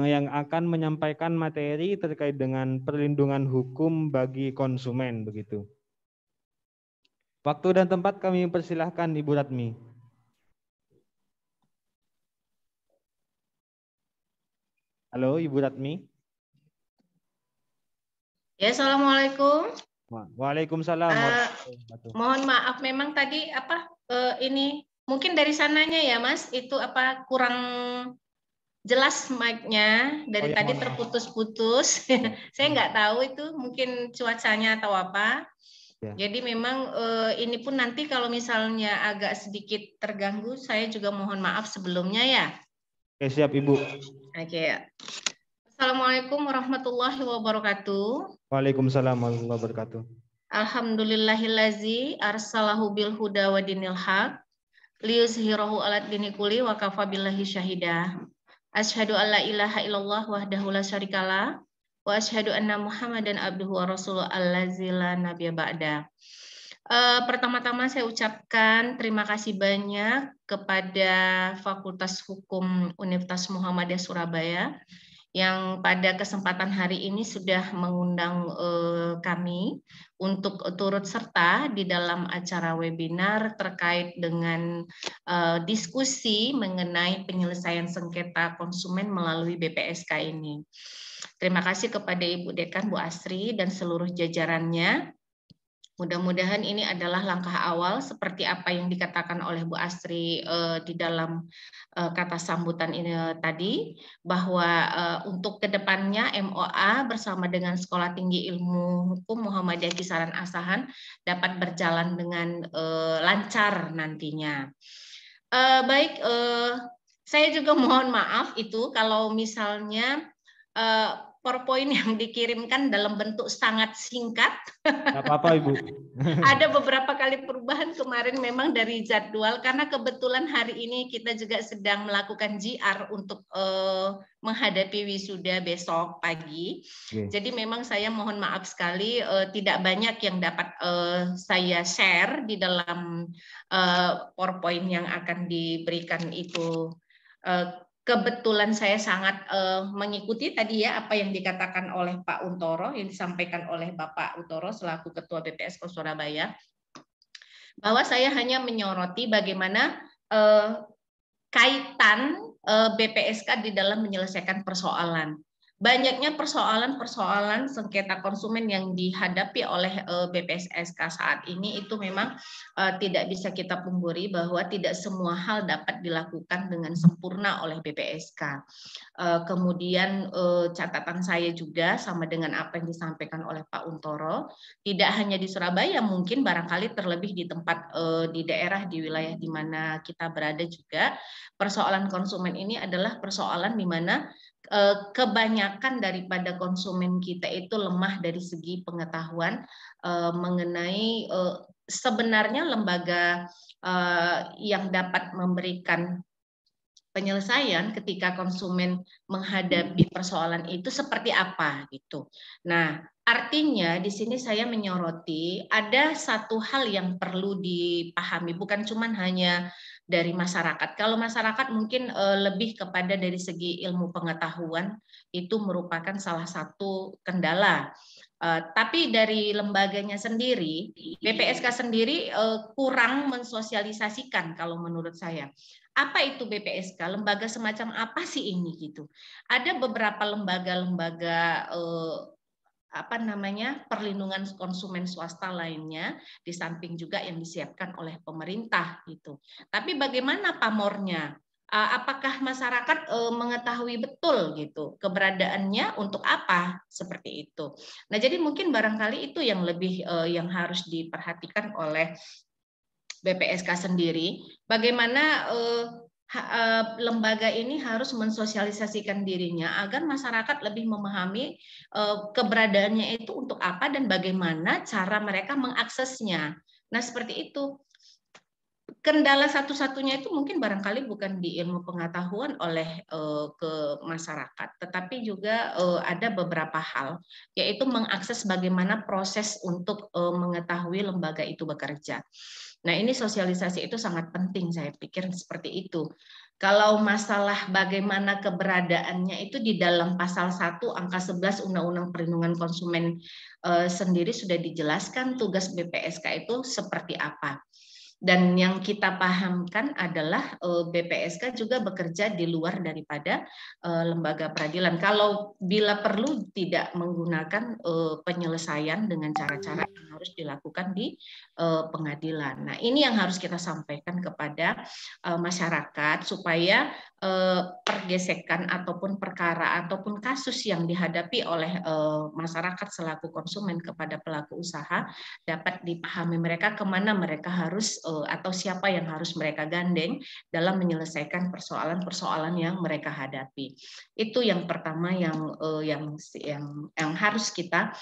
yang akan menyampaikan materi terkait dengan perlindungan hukum bagi konsumen, begitu. Waktu dan tempat kami persilahkan Ibu Ratmi. Halo, Ibu Ratmi. Ya, assalamualaikum. Waalaikumsalam. Mohon maaf, memang tadi ini mungkin dari sananya ya, Mas, itu kurang jelas mic-nya dari tadi terputus-putus. Saya nggak tahu itu mungkin cuacanya atau apa. Ya. Jadi memang ini pun nanti kalau misalnya agak sedikit terganggu, saya juga mohon maaf sebelumnya ya. Oke, siap Ibu. Oke. Assalamualaikum warahmatullahi wabarakatuh. Waalaikumsalam warahmatullahi wabarakatuh. Alhamdulillahillazi arsalahu bil huda wa dinil haq liyuzhirahu ala dini kulli wa kafa billahi syahida. Asyhadu an la ilaha illallah wahdahu la syarikalah wa asyhadu anna Muhammadan abduhu wa rasuluh allazi la nabiyya ba'da. Pertama-tama saya ucapkan terima kasih banyak kepada Fakultas Hukum Universitas Muhammadiyah Surabaya yang pada kesempatan hari ini sudah mengundang kami untuk turut serta di dalam acara webinar terkait dengan diskusi mengenai penyelesaian sengketa konsumen melalui BPSK ini. Terima kasih kepada Ibu Dekan, Bu Asri, dan seluruh jajarannya. Mudah-mudahan ini adalah langkah awal seperti apa yang dikatakan oleh Bu Asri di dalam kata sambutan ini tadi, bahwa untuk kedepannya MOA bersama dengan Sekolah Tinggi Ilmu Hukum Muhammadiyah Kisaran Asahan dapat berjalan dengan lancar nantinya. Baik, saya juga mohon maaf itu kalau misalnya PowerPoint yang dikirimkan dalam bentuk sangat singkat. Tidak apa-apa Ibu. Ada beberapa kali perubahan kemarin memang dari jadwal karena kebetulan hari ini kita juga sedang melakukan GR untuk menghadapi wisuda besok pagi. Jadi memang saya mohon maaf sekali tidak banyak yang dapat saya share di dalam PowerPoint yang akan diberikan itu. Kebetulan saya sangat mengikuti tadi ya apa yang dikatakan oleh Pak Untoro, yang disampaikan oleh Bapak Untoro selaku Ketua BPSK Surabaya, bahwa saya hanya menyoroti bagaimana kaitan BPSK di dalam menyelesaikan persoalan. Banyaknya persoalan-persoalan sengketa konsumen yang dihadapi oleh BPSK saat ini itu memang tidak bisa kita pungkiri bahwa tidak semua hal dapat dilakukan dengan sempurna oleh BPSK. Kemudian catatan saya juga sama dengan apa yang disampaikan oleh Pak Untoro, tidak hanya di Surabaya, mungkin barangkali terlebih di tempat di daerah di wilayah di mana kita berada juga, persoalan konsumen ini adalah persoalan di mana kebanyakan daripada konsumen kita itu lemah dari segi pengetahuan mengenai sebenarnya lembaga yang dapat memberikan penyelesaian ketika konsumen menghadapi persoalan itu seperti apa gitu. Nah, artinya di sini saya menyoroti ada satu hal yang perlu dipahami, bukan cuma hanya dari masyarakat. Kalau masyarakat mungkin lebih kepada dari segi ilmu pengetahuan itu merupakan salah satu kendala. Tapi dari lembaganya sendiri, BPSK sendiri kurang mensosialisasikan kalau menurut saya. Apa itu BPSK? Lembaga semacam apa sih ini gitu? Ada beberapa lembaga-lembaga perlindungan konsumen swasta lainnya di samping juga yang disiapkan oleh pemerintah gitu. Tapi bagaimana pamornya? Apakah masyarakat mengetahui betul gitu keberadaannya untuk apa seperti itu? Nah, jadi mungkin barangkali itu yang lebih yang harus diperhatikan oleh BPSK sendiri. Bagaimana lembaga ini harus mensosialisasikan dirinya agar masyarakat lebih memahami keberadaannya itu untuk apa dan bagaimana cara mereka mengaksesnya. Nah, seperti itu. Kendala satu-satunya itu mungkin barangkali bukan di ilmu pengetahuan oleh ke masyarakat, tetapi juga ada beberapa hal, yaitu mengakses bagaimana proses untuk mengetahui lembaga itu bekerja. Nah, ini sosialisasi itu sangat penting, saya pikir seperti itu. Kalau masalah bagaimana keberadaannya itu di dalam pasal 1 angka 11 Undang-Undang Perlindungan Konsumen sendiri sudah dijelaskan tugas BPSK itu seperti apa. Dan yang kita pahamkan adalah BPSK juga bekerja di luar daripada lembaga peradilan. Kalau bila perlu tidak menggunakan penyelesaian dengan cara-cara yang harus dilakukan di pengadilan. Nah, ini yang harus kita sampaikan kepada masyarakat supaya pergesekan ataupun perkara ataupun kasus yang dihadapi oleh masyarakat selaku konsumen kepada pelaku usaha dapat dipahami mereka kemana mereka harus atau siapa yang harus mereka gandeng dalam menyelesaikan persoalan-persoalan yang mereka hadapi. Itu yang pertama yang harus kita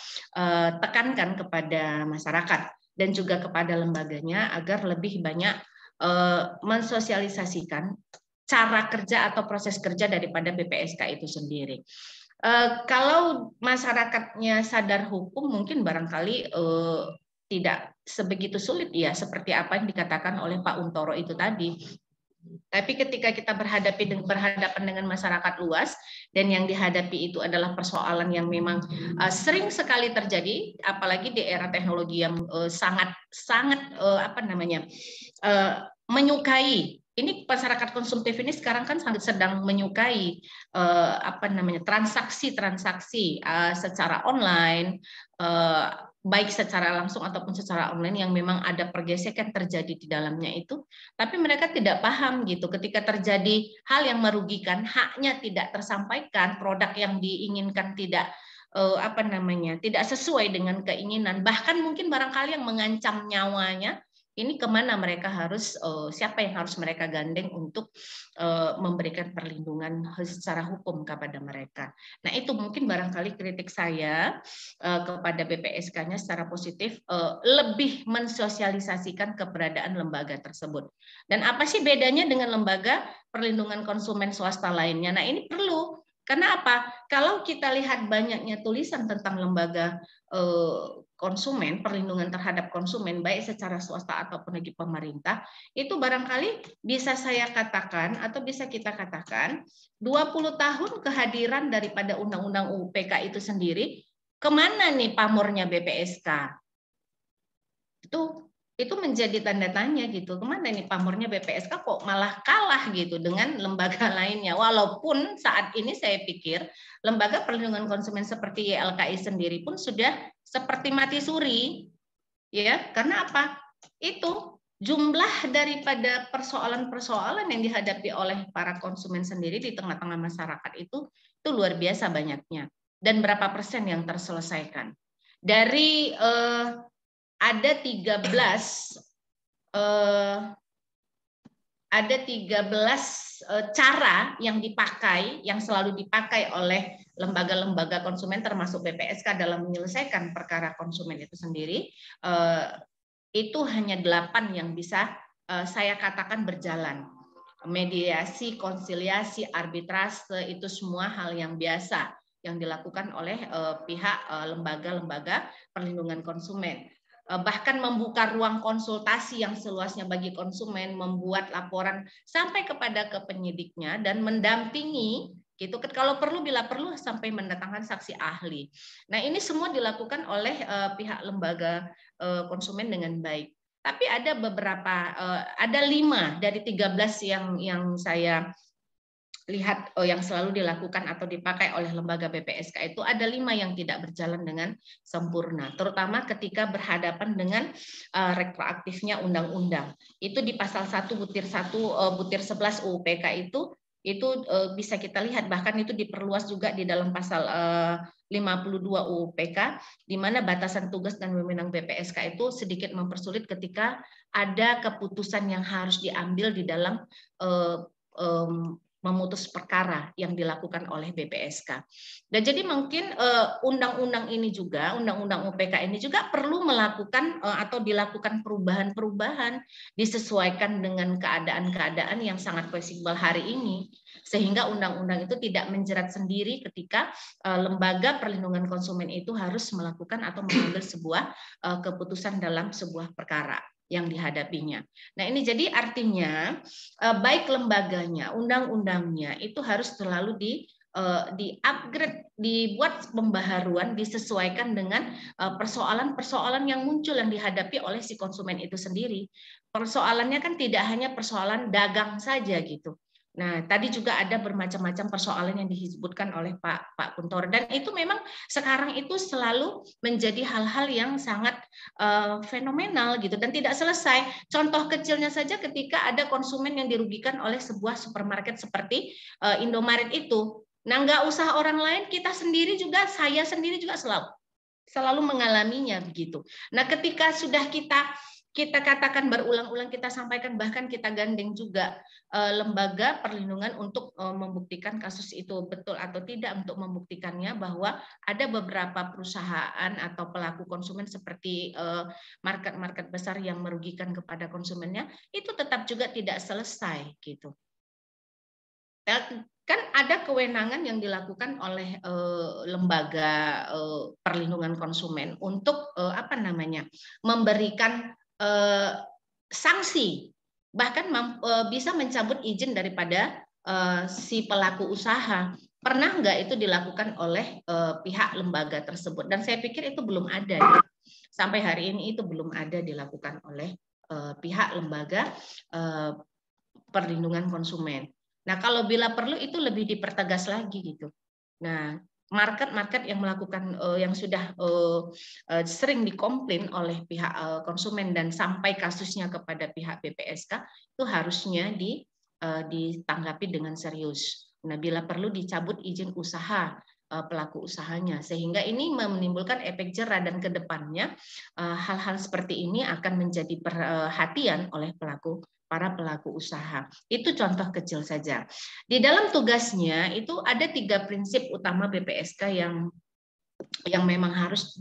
tekankan kepada masyarakat dan juga kepada lembaganya agar lebih banyak mensosialisasikan cara kerja atau proses kerja daripada BPSK itu sendiri. Kalau masyarakatnya sadar hukum, mungkin barangkali tidak sebegitu sulit ya, seperti apa yang dikatakan oleh Pak Untoro itu tadi. Tapi ketika kita berhadapan dengan masyarakat luas dan yang dihadapi itu adalah persoalan yang memang sering sekali terjadi, apalagi di era teknologi yang sangat menyukai. Ini masyarakat konsumtif ini sekarang kan sedang menyukai transaksi-transaksi secara online, baik secara langsung ataupun secara online yang memang ada pergesekan terjadi di dalamnya itu, tapi mereka tidak paham gitu ketika terjadi hal yang merugikan, haknya tidak tersampaikan, produk yang diinginkan tidak tidak sesuai dengan keinginan, bahkan mungkin barangkali yang mengancam nyawanya. Ini kemana mereka harus, siapa yang harus mereka gandeng untuk memberikan perlindungan secara hukum kepada mereka. Nah, itu mungkin barangkali kritik saya kepada BPSK-nya secara positif, lebih mensosialisasikan keberadaan lembaga tersebut. Dan apa sih bedanya dengan lembaga perlindungan konsumen swasta lainnya? Nah, ini perlu. Karena apa? Kalau kita lihat banyaknya tulisan tentang lembaga konsumen, perlindungan terhadap konsumen, baik secara swasta ataupun lagi pemerintah, itu barangkali bisa saya katakan atau bisa kita katakan 20 tahun kehadiran daripada Undang-Undang UPK itu sendiri, kemana nih pamornya BPSK? Itu menjadi tanda tanya gitu, kemana nih pamornya BPSK kok malah kalah gitu dengan lembaga lainnya. Walaupun saat ini saya pikir lembaga perlindungan konsumen seperti YLKI sendiri pun sudah seperti mati suri, ya. Karena apa? Itu jumlah daripada persoalan-persoalan yang dihadapi oleh para konsumen sendiri di tengah-tengah masyarakat itu luar biasa banyaknya. Dan berapa persen yang terselesaikan? Dari ada 13 cara yang dipakai, yang selalu dipakai oleh lembaga-lembaga konsumen termasuk BPSK dalam menyelesaikan perkara konsumen itu sendiri, itu hanya 8 yang bisa saya katakan berjalan. Mediasi, konsiliasi, arbitrase, itu semua hal yang biasa yang dilakukan oleh pihak lembaga-lembaga perlindungan konsumen. Bahkan membuka ruang konsultasi yang seluasnya bagi konsumen, membuat laporan sampai kepada ke penyidiknya dan mendampingi gitu, kalau perlu, bila perlu sampai mendatangkan saksi ahli. Nah, ini semua dilakukan oleh pihak lembaga konsumen dengan baik. Tapi ada beberapa, ada 5 dari 13 yang saya lihat yang selalu dilakukan atau dipakai oleh lembaga BPSK itu, ada 5 yang tidak berjalan dengan sempurna, terutama ketika berhadapan dengan retroaktifnya undang-undang. Itu di pasal 1 butir 11 UUPK itu bisa kita lihat, bahkan itu diperluas juga di dalam pasal 52 UUPK, di mana batasan tugas dan wewenang BPSK itu sedikit mempersulit ketika ada keputusan yang harus diambil di dalam memutus perkara yang dilakukan oleh BPSK. Dan jadi mungkin undang-undang ini juga, undang-undang UPK ini juga perlu melakukan atau dilakukan perubahan-perubahan disesuaikan dengan keadaan-keadaan yang sangat fleksibel hari ini, sehingga undang-undang itu tidak menjerat sendiri ketika lembaga perlindungan konsumen itu harus melakukan atau mengambil sebuah keputusan dalam sebuah perkara yang dihadapinya. Nah, ini jadi artinya baik lembaganya, undang-undangnya itu harus selalu di-upgrade, dibuat pembaharuan, disesuaikan dengan persoalan-persoalan yang muncul yang dihadapi oleh si konsumen itu sendiri. Persoalannya kan tidak hanya persoalan dagang saja gitu. Nah, tadi juga ada bermacam-macam persoalan yang disebutkan oleh Pak Kuntoro, dan itu memang sekarang itu selalu menjadi hal-hal yang sangat fenomenal gitu dan tidak selesai. Contoh kecilnya saja ketika ada konsumen yang dirugikan oleh sebuah supermarket seperti Indomaret itu. Nah, nggak usah orang lain, kita sendiri juga, saya sendiri juga selalu mengalaminya begitu. Nah, ketika sudah kita katakan berulang-ulang, kita sampaikan, bahkan kita gandeng juga lembaga perlindungan untuk membuktikan kasus itu betul atau tidak, untuk membuktikannya bahwa ada beberapa perusahaan atau pelaku konsumen seperti market-market besar yang merugikan kepada konsumennya, itu tetap juga tidak selesai gitu. Kan ada kewenangan yang dilakukan oleh lembaga perlindungan konsumen untuk memberikan sanksi, bahkan bisa mencabut izin daripada si pelaku usaha. Pernah nggak itu dilakukan oleh pihak lembaga tersebut? Dan saya pikir itu belum ada ya. Sampai hari ini itu belum ada dilakukan oleh pihak lembaga perlindungan konsumen. Nah, kalau bila perlu itu lebih dipertegas lagi gitu. Nah, market yang melakukan yang sudah sering dikomplain oleh pihak konsumen dan sampai kasusnya kepada pihak BPSK itu harusnya ditanggapi dengan serius. Nah, bila perlu dicabut izin usaha pelaku usahanya, sehingga ini menimbulkan efek jera dan kedepannya hal-hal seperti ini akan menjadi perhatian oleh para pelaku usaha. Itu contoh kecil saja. Di dalam tugasnya itu ada 3 prinsip utama BPSK yang memang harus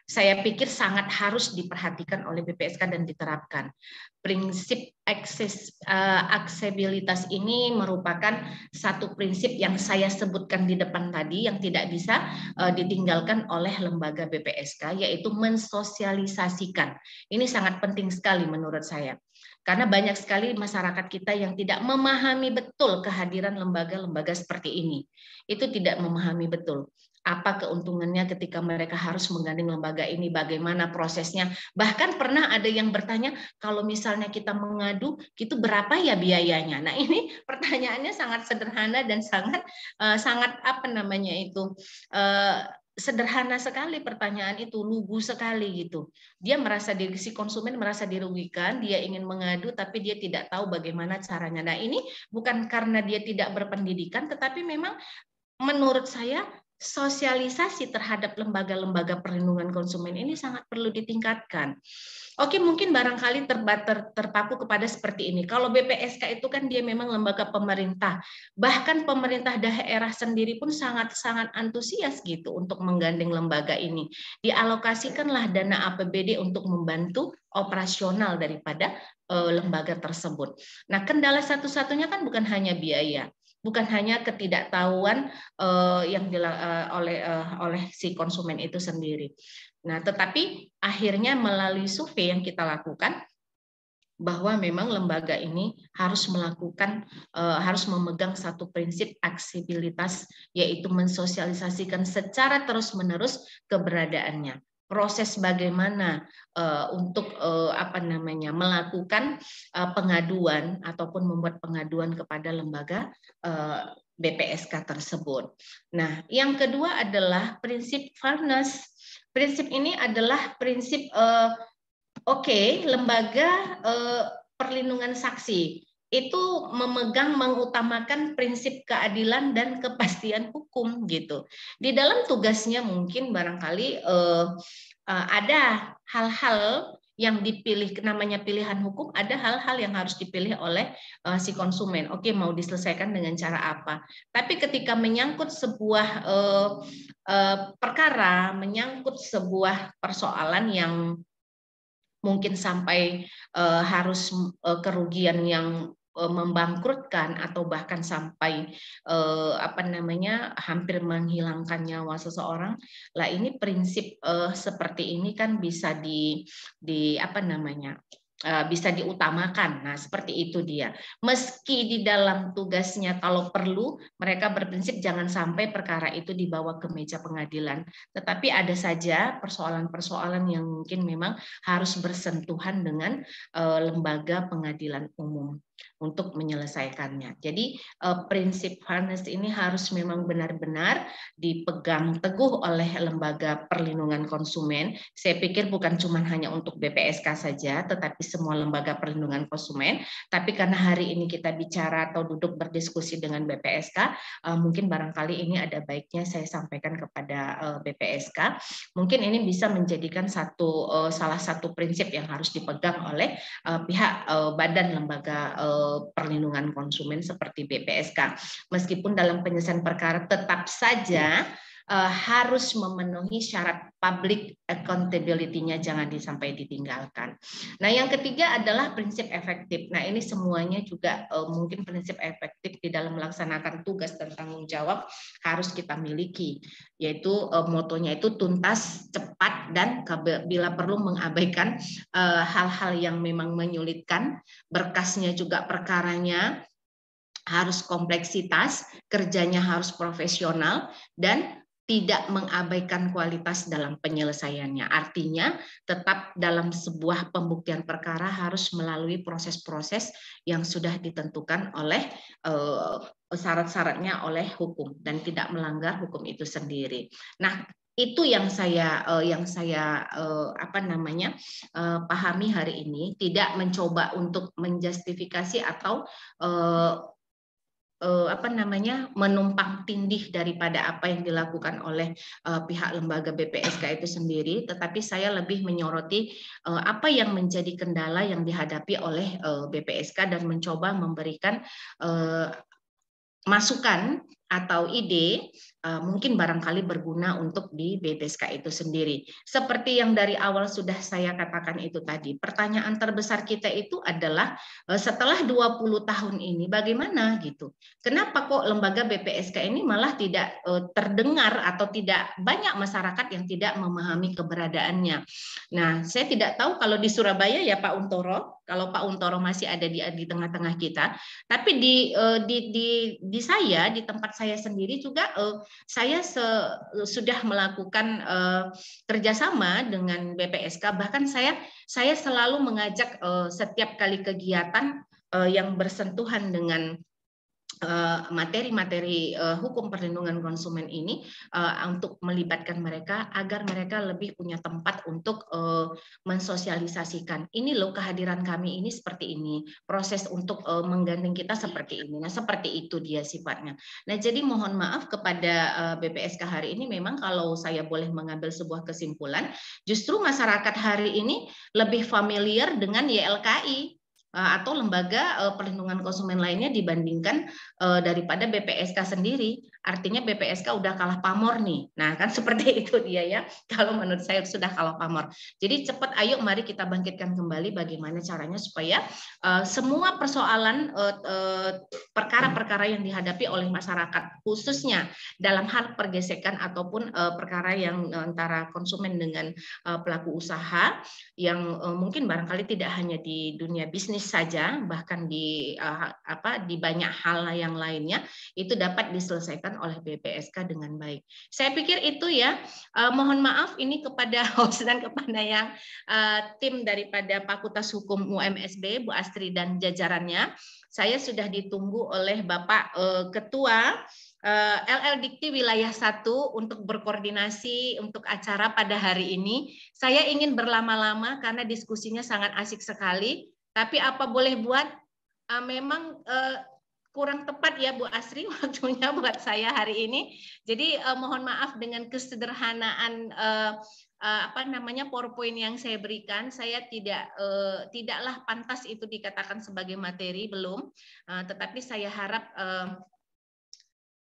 saya pikir sangat harus diperhatikan oleh BPSK dan diterapkan. Prinsip aksesibilitas ini merupakan satu prinsip yang saya sebutkan di depan tadi yang tidak bisa ditinggalkan oleh lembaga BPSK, yaitu mensosialisasikan. Ini sangat penting sekali menurut saya. Karena banyak sekali masyarakat kita yang tidak memahami betul kehadiran lembaga-lembaga seperti ini. Itu tidak memahami betul apa keuntungannya ketika mereka harus menggandeng lembaga ini, bagaimana prosesnya. Bahkan pernah ada yang bertanya, kalau misalnya kita mengadu, itu berapa ya biayanya? Nah, ini pertanyaannya sangat sederhana dan sangat sederhana sekali pertanyaan itu, lugu sekali gitu. Dia si konsumen merasa dirugikan, dia ingin mengadu tapi dia tidak tahu bagaimana caranya. Nah, ini bukan karena dia tidak berpendidikan, tetapi memang menurut saya sosialisasi terhadap lembaga-lembaga perlindungan konsumen ini sangat perlu ditingkatkan. Oke, mungkin barangkali terpaku kepada seperti ini. Kalau BPSK itu kan dia memang lembaga pemerintah. Bahkan pemerintah daerah sendiri pun sangat-sangat antusias gitu untuk menggandeng lembaga ini. Dialokasikanlah dana APBD untuk membantu operasional daripada lembaga tersebut. Nah, kendala satu-satunya kan bukan hanya biaya. Bukan hanya ketidaktahuan yang oleh si konsumen itu sendiri. Nah, tetapi akhirnya melalui survei yang kita lakukan, bahwa memang lembaga ini harus memegang satu prinsip aksesibilitas, yaitu mensosialisasikan secara terus-menerus keberadaannya. Proses bagaimana untuk melakukan pengaduan ataupun membuat pengaduan kepada lembaga BPSK tersebut. Nah, yang kedua adalah prinsip fairness. Prinsip ini adalah prinsip lembaga perlindungan saksi itu mengutamakan prinsip keadilan dan kepastian hukum gitu. Di dalam tugasnya mungkin barangkali ada hal-hal yang dipilih, namanya pilihan hukum, ada hal-hal yang harus dipilih oleh si konsumen. Oke, mau diselesaikan dengan cara apa? Tapi ketika menyangkut sebuah perkara, menyangkut sebuah persoalan yang mungkin sampai harus kerugian yang membangkrutkan atau bahkan sampai hampir menghilangkan nyawa seseorang. Lah ini prinsip seperti ini kan bisa bisa diutamakan. Nah, seperti itu dia. Meski di dalam tugasnya kalau perlu mereka berprinsip jangan sampai perkara itu dibawa ke meja pengadilan. Tetapi ada saja persoalan-persoalan yang mungkin memang harus bersentuhan dengan lembaga pengadilan umum untuk menyelesaikannya. Jadi prinsip fairness ini harus memang benar-benar dipegang teguh oleh lembaga perlindungan konsumen. Saya pikir bukan cuma hanya untuk BPSK saja, tetapi semua lembaga perlindungan konsumen. Tapi karena hari ini kita bicara atau duduk berdiskusi dengan BPSK, mungkin barangkali ini ada baiknya saya sampaikan kepada BPSK. Mungkin ini bisa menjadikan salah satu prinsip yang harus dipegang oleh pihak badan lembaga perlindungan konsumen seperti BPSK. Meskipun dalam penyelesaian perkara tetap saja harus memenuhi syarat public accountability-nya, jangan sampai ditinggalkan. Nah, yang ketiga adalah prinsip efektif. Nah, ini semuanya juga mungkin prinsip efektif di dalam melaksanakan tugas dan tanggung jawab harus kita miliki, yaitu motonya itu tuntas, cepat, dan bila perlu mengabaikan hal-hal yang memang menyulitkan, berkasnya juga perkaranya harus kompleksitas, kerjanya harus profesional, dan tidak mengabaikan kualitas dalam penyelesaiannya. Artinya tetap dalam sebuah pembuktian perkara harus melalui proses-proses yang sudah ditentukan oleh syarat-syaratnya oleh hukum dan tidak melanggar hukum itu sendiri. Nah, itu yang saya pahami hari ini, tidak mencoba untuk menjustifikasi atau menumpang tindih daripada apa yang dilakukan oleh pihak lembaga BPSK itu sendiri, tetapi saya lebih menyoroti apa yang menjadi kendala yang dihadapi oleh BPSK dan mencoba memberikan masukan atau ide mungkin barangkali berguna untuk di BPSK itu sendiri. Seperti yang dari awal sudah saya katakan itu tadi, pertanyaan terbesar kita itu adalah setelah 20 tahun ini bagaimana gitu. Kenapa kok lembaga BPSK ini malah tidak terdengar atau tidak banyak masyarakat yang tidak memahami keberadaannya. Nah, saya tidak tahu kalau di Surabaya ya Pak Untoro, kalau Pak Untoro masih ada di tengah-tengah kita, tapi di saya, di tempat saya sendiri juga saya sudah melakukan kerjasama dengan BPSK, bahkan saya selalu mengajak setiap kali kegiatan yang bersentuhan dengan materi-materi hukum perlindungan konsumen ini untuk melibatkan mereka agar mereka lebih punya tempat untuk mensosialisasikan. Ini loh kehadiran kami ini seperti ini, proses untuk menggandeng kita seperti ini. Nah, seperti itu dia sifatnya. Nah, jadi mohon maaf kepada BPSK hari ini, memang kalau saya boleh mengambil sebuah kesimpulan, justru masyarakat hari ini lebih familiar dengan YLKI atau lembaga perlindungan konsumen lainnya dibandingkan daripada BPSK sendiri. Artinya BPSK udah kalah pamor nih. Nah, kan seperti itu dia ya. Kalau menurut saya sudah kalah pamor. Jadi cepat ayo mari kita bangkitkan kembali bagaimana caranya supaya semua persoalan perkara-perkara yang dihadapi oleh masyarakat, khususnya dalam hal pergesekan ataupun perkara yang antara konsumen dengan pelaku usaha yang mungkin barangkali tidak hanya di dunia bisnis saja, bahkan di banyak hal yang lainnya itu dapat diselesaikan oleh BPSK dengan baik. Saya pikir itu ya. Mohon maaf ini kepada host dan kepada yang tim daripada Fakultas Hukum UMSB, Bu Astri dan jajarannya. Saya sudah ditunggu oleh Bapak Ketua LL Dikti Wilayah 1 untuk berkoordinasi untuk acara pada hari ini. Saya ingin berlama-lama karena diskusinya sangat asik sekali. Tapi apa boleh buat, memang kurang tepat ya Bu Asri waktunya buat saya hari ini. Jadi mohon maaf dengan kesederhanaan PowerPoint yang saya berikan, saya tidaklah pantas itu dikatakan sebagai materi, belum. Tetapi saya harap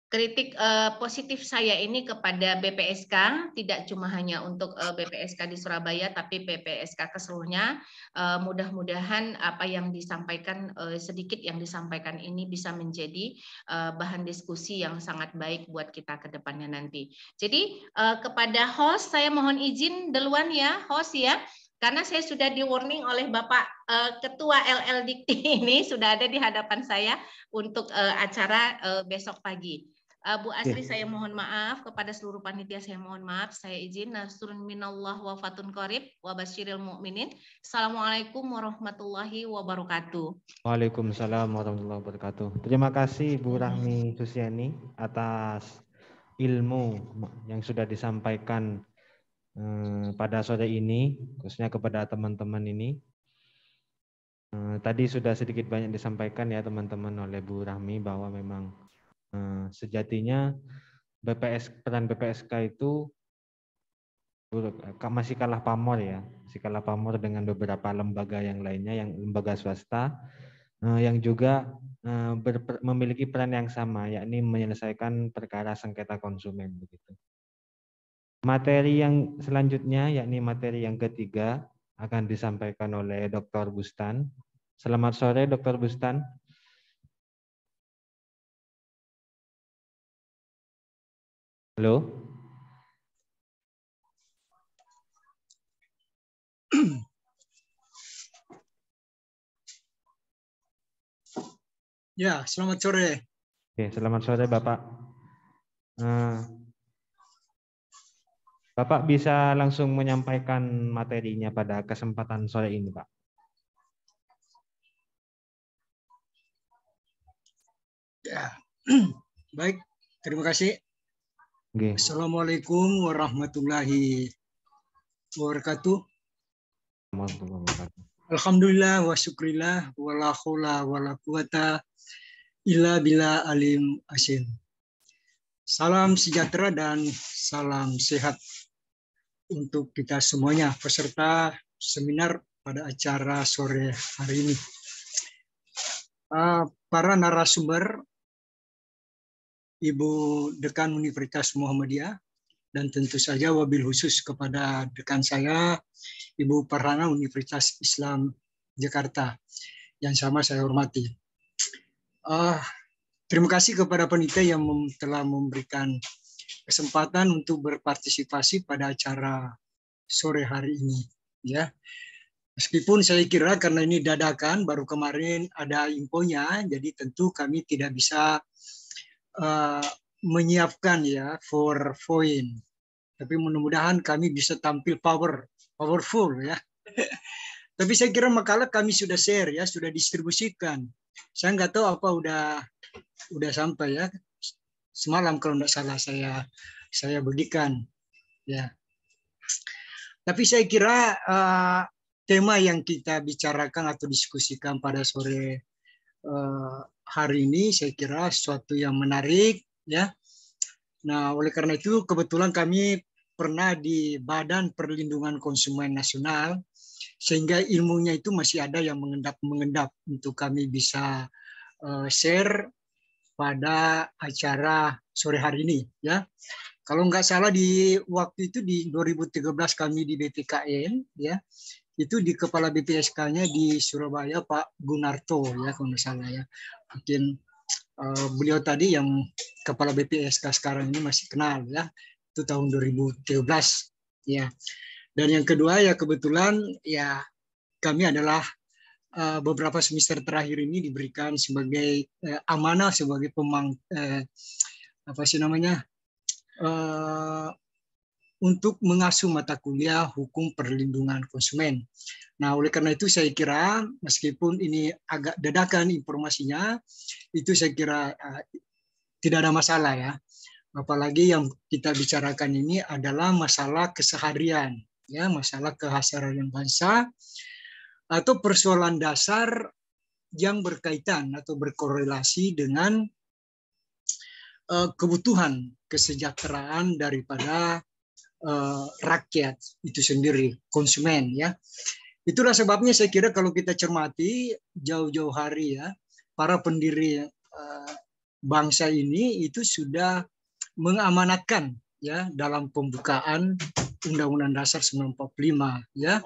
kritik positif saya ini kepada BPSK, tidak cuma hanya untuk BPSK di Surabaya, tapi BPSK keseluruhnya. Mudah-mudahan apa yang disampaikan, sedikit yang disampaikan ini bisa menjadi bahan diskusi yang sangat baik buat kita ke depannya nanti. Jadi kepada host, saya mohon izin duluan ya, host ya. Karena saya sudah di-warning oleh Bapak Ketua LL Dikti ini, sudah ada di hadapan saya untuk acara besok pagi. Bu Asri, saya mohon maaf, kepada seluruh panitia saya mohon maaf, saya izin. Nasrun minallah wa fatun qarib wa basyiril mu'minin. Assalamualaikum warahmatullahi wabarakatuh. Waalaikumsalam warahmatullahi wabarakatuh. Terima kasih Bu Rahmi Susiani atas ilmu yang sudah disampaikan pada sore ini, khususnya kepada teman-teman ini. Tadi sudah sedikit banyak disampaikan ya teman-teman oleh Bu Rahmi bahwa memang sejatinya peran BPSK itu masih kalah pamor ya, masih kalah pamor dengan beberapa lembaga yang lainnya, yang lembaga swasta yang juga memiliki peran yang sama, yakni menyelesaikan perkara sengketa konsumen begitu. Materi yang selanjutnya, yakni materi yang ketiga, akan disampaikan oleh Dr. Bustan. Selamat sore, Dr. Bustan. Halo. Ya, selamat sore. Oke, selamat sore Bapak. Bapak bisa langsung menyampaikan materinya pada kesempatan sore ini, Pak. Ya, baik. Terima kasih. Oke. Assalamualaikum warahmatullahi wabarakatuh. Alhamdulillah wa syukrillah wa la haula wa la quwata illa billah alim asyim. Salam sejahtera dan salam sehat untuk kita semuanya peserta seminar pada acara sore hari ini. Para narasumber, Ibu Dekan Universitas Muhammadiyah, dan tentu saja wabil khusus kepada dekan saya, Ibu Farhana Universitas Islam Jakarta, yang sama saya hormati. Terima kasih kepada panitia yang telah memberikan kesempatan untuk berpartisipasi pada acara sore hari ini. Ya, meskipun saya kira karena ini dadakan, baru kemarin ada infonya, jadi tentu kami tidak bisa menyiapkan ya PowerPoint. Tapi mudah-mudahan kami bisa tampil powerful ya. Tapi saya kira makalah kami sudah share ya, sudah distribusikan. Saya nggak tahu apa udah sampai ya. Semalam kalau nggak salah saya berikan ya. Tapi saya kira tema yang kita bicarakan atau diskusikan pada sore hari ini saya kira sesuatu yang menarik ya. Nah, oleh karena itu kebetulan kami pernah di Badan Perlindungan Konsumen Nasional, sehingga ilmunya itu masih ada yang mengendap untuk kami bisa share pada acara sore hari ini ya. Kalau nggak salah di waktu itu di 2013 kami di BPKN ya, itu di kepala BPSK-nya di Surabaya Pak Gunarto ya kalau nggak salah ya. Mungkin beliau tadi yang kepala BPSK sekarang ini masih kenal ya, itu tahun 2013 ya. Dan yang kedua ya kebetulan ya kami adalah beberapa semester terakhir ini diberikan sebagai amanah sebagai untuk mengasuh mata kuliah hukum perlindungan konsumen. Nah, oleh karena itu saya kira meskipun ini agak dadakan informasinya, itu saya kira tidak ada masalah ya. Apalagi yang kita bicarakan ini adalah masalah keseharian, ya, masalah kehasaraan bangsa atau persoalan dasar yang berkaitan atau berkorelasi dengan kebutuhan kesejahteraan daripada rakyat itu sendiri, konsumen ya. Itulah sebabnya saya kira kalau kita cermati jauh-jauh hari ya, para pendiri bangsa ini itu sudah mengamanatkan ya dalam pembukaan Undang-Undang Dasar 1945 ya,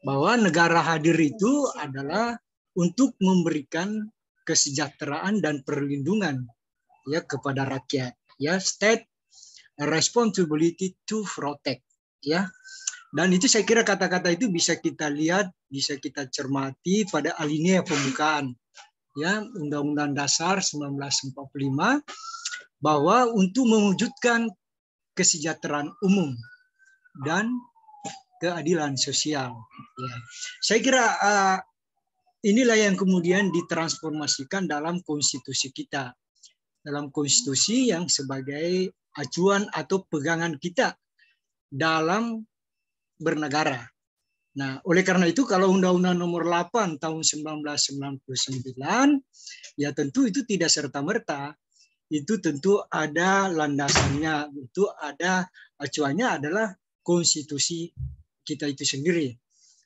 bahwa negara hadir itu adalah untuk memberikan kesejahteraan dan perlindungan ya kepada rakyat ya, state responsibility to protect ya. Dan itu saya kira kata-kata itu bisa kita lihat, bisa kita cermati pada alinea pembukaan ya Undang-Undang Dasar 1945, bahwa untuk mewujudkan kesejahteraan umum dan keadilan sosial. Ya. Saya kira inilah yang kemudian ditransformasikan dalam konstitusi kita, dalam konstitusi yang sebagai acuan atau pegangan kita dalam bernegara. Nah, oleh karena itu kalau Undang-Undang Nomor 8 tahun 1999, ya tentu itu tidak serta-merta. Itu tentu ada landasannya, itu ada acuannya adalah konstitusi kita itu sendiri.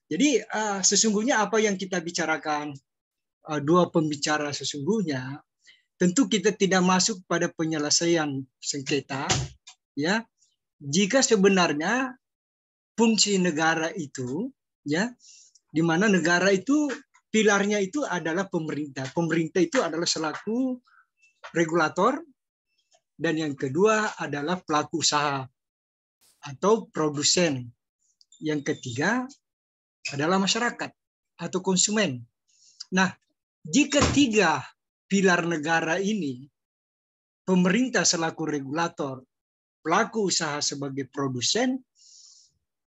Jadi sesungguhnya apa yang kita bicarakan, dua pembicara sesungguhnya, tentu kita tidak masuk pada penyelesaian sengketa, ya. Jika sebenarnya fungsi negara itu, ya, di mana negara itu pilarnya itu adalah pemerintah. Pemerintah itu adalah selaku regulator, dan yang kedua adalah pelaku usaha atau produsen. Yang ketiga adalah masyarakat atau konsumen. Nah, jika tiga pilar negara ini, pemerintah selaku regulator, pelaku usaha sebagai produsen,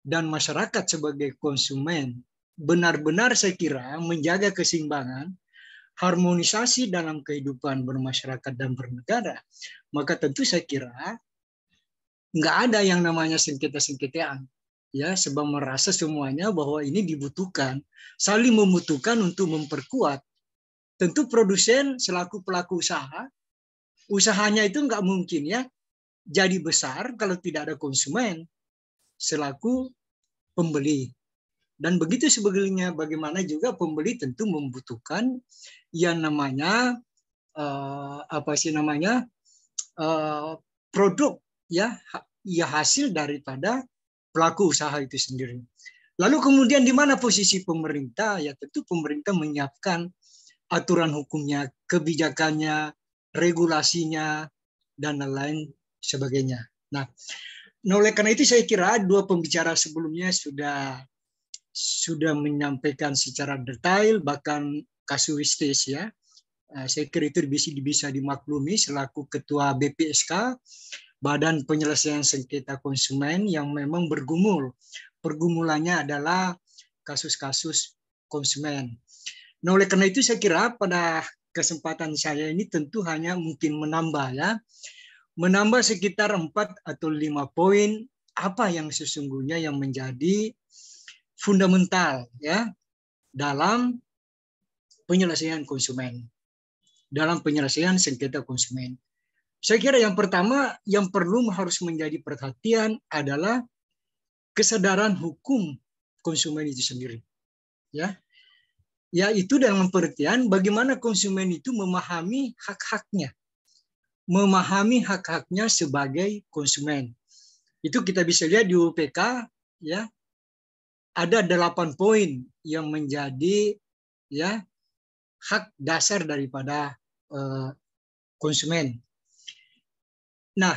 dan masyarakat sebagai konsumen, benar-benar saya kira menjaga keseimbangan, harmonisasi dalam kehidupan bermasyarakat dan bernegara, maka tentu saya kira nggak ada yang namanya sengketa-sengketaan. Ya, sebab merasa semuanya bahwa ini dibutuhkan, saling membutuhkan untuk memperkuat. Tentu produsen selaku pelaku usaha, usahanya itu nggak mungkin ya jadi besar kalau tidak ada konsumen selaku pembeli. Dan begitu sebagainya, bagaimana juga pembeli tentu membutuhkan yang namanya produk ya hasil daripada pelaku usaha itu sendiri. Lalu kemudian di mana posisi pemerintah? Ya tentu pemerintah menyiapkan aturan hukumnya, kebijakannya, regulasinya, dan lain sebagainya. Nah, oleh karena itu saya kira dua pembicara sebelumnya sudah menyampaikan secara detail, bahkan kasuistis ya. Saya kira itu bisa dimaklumi selaku Ketua BPSK, Badan Penyelesaian Sengketa Konsumen, yang memang bergumul. Pergumulannya adalah kasus-kasus konsumen. Nah, oleh karena itu saya kira pada kesempatan saya ini tentu hanya mungkin menambah ya. Menambah sekitar 4 atau 5 poin apa yang sesungguhnya yang menjadi fundamental ya dalam penyelesaian konsumen, dalam penyelesaian sengketa konsumen. Saya kira yang pertama yang perlu harus menjadi perhatian adalah kesadaran hukum konsumen itu sendiri. Ya. Yaitu dalam pengertian bagaimana konsumen itu memahami hak-haknya. Memahami hak-haknya sebagai konsumen. Itu kita bisa lihat di UPK ya. Ada 8 poin yang menjadi ya hak dasar daripada konsumen. Nah,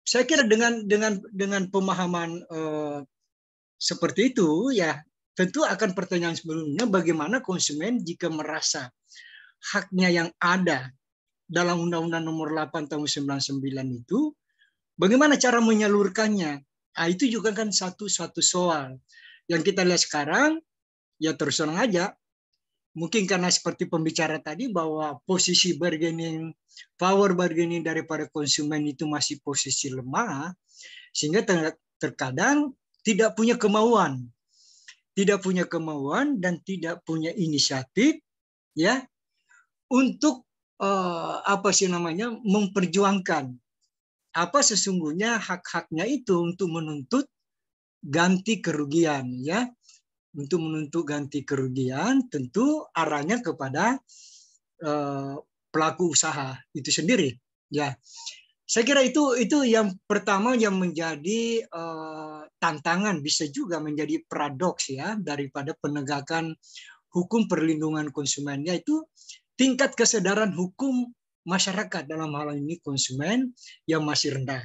saya kira dengan pemahaman seperti itu ya tentu akan pertanyaan sebelumnya bagaimana konsumen jika merasa haknya yang ada dalam Undang-Undang Nomor 8 tahun 99 itu, bagaimana cara menyalurkannya? Nah, itu juga kan satu soal. Yang kita lihat sekarang, ya terus terang aja, mungkin karena seperti pembicara tadi bahwa posisi power bargaining daripada konsumen itu masih posisi lemah, sehingga terkadang tidak punya kemauan dan tidak punya inisiatif ya untuk memperjuangkan apa sesungguhnya hak-haknya itu untuk menuntut ganti kerugian, ya. Untuk menuntut ganti kerugian tentu arahnya kepada pelaku usaha itu sendiri, ya. Saya kira itu yang pertama yang menjadi tantangan, bisa juga menjadi paradoks, ya, daripada penegakan hukum perlindungan konsumen, yaitu tingkat kesadaran hukum masyarakat dalam hal ini konsumen yang masih rendah.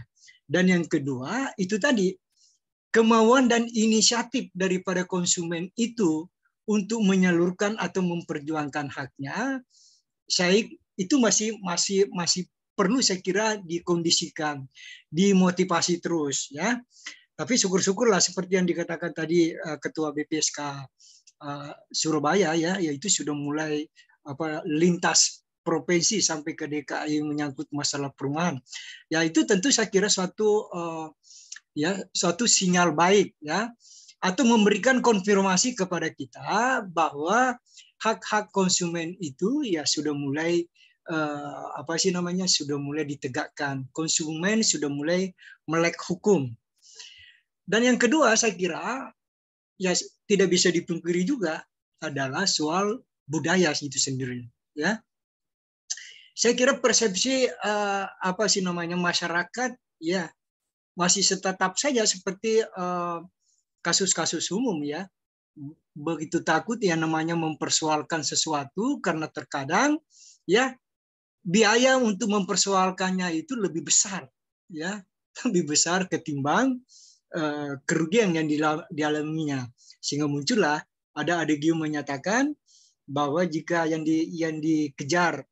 Dan yang kedua itu tadi, kemauan dan inisiatif daripada konsumen itu untuk menyalurkan atau memperjuangkan haknya, saya itu masih perlu, saya kira, dikondisikan, dimotivasi terus, ya. Tapi syukur-syukurlah seperti yang dikatakan tadi Ketua BPSK Surabaya, ya, yaitu sudah mulai lintas provinsi sampai ke DKI menyangkut masalah perumahan. Ya, itu tentu saya kira suatu sinyal baik, ya, atau memberikan konfirmasi kepada kita bahwa hak-hak konsumen itu ya sudah mulai sudah mulai ditegakkan. Konsumen sudah mulai melek hukum. Dan yang kedua saya kira ya tidak bisa dipungkiri juga adalah soal budaya itu sendiri, ya. Saya kira persepsi masyarakat ya masih tetap saja seperti kasus-kasus umum, ya. Begitu takut yang namanya mempersoalkan sesuatu karena terkadang ya biaya untuk mempersoalkannya itu lebih besar, ya, lebih besar ketimbang kerugian yang dialaminya. Sehingga muncullah ada Adegium menyatakan bahwa jika yang dikejar,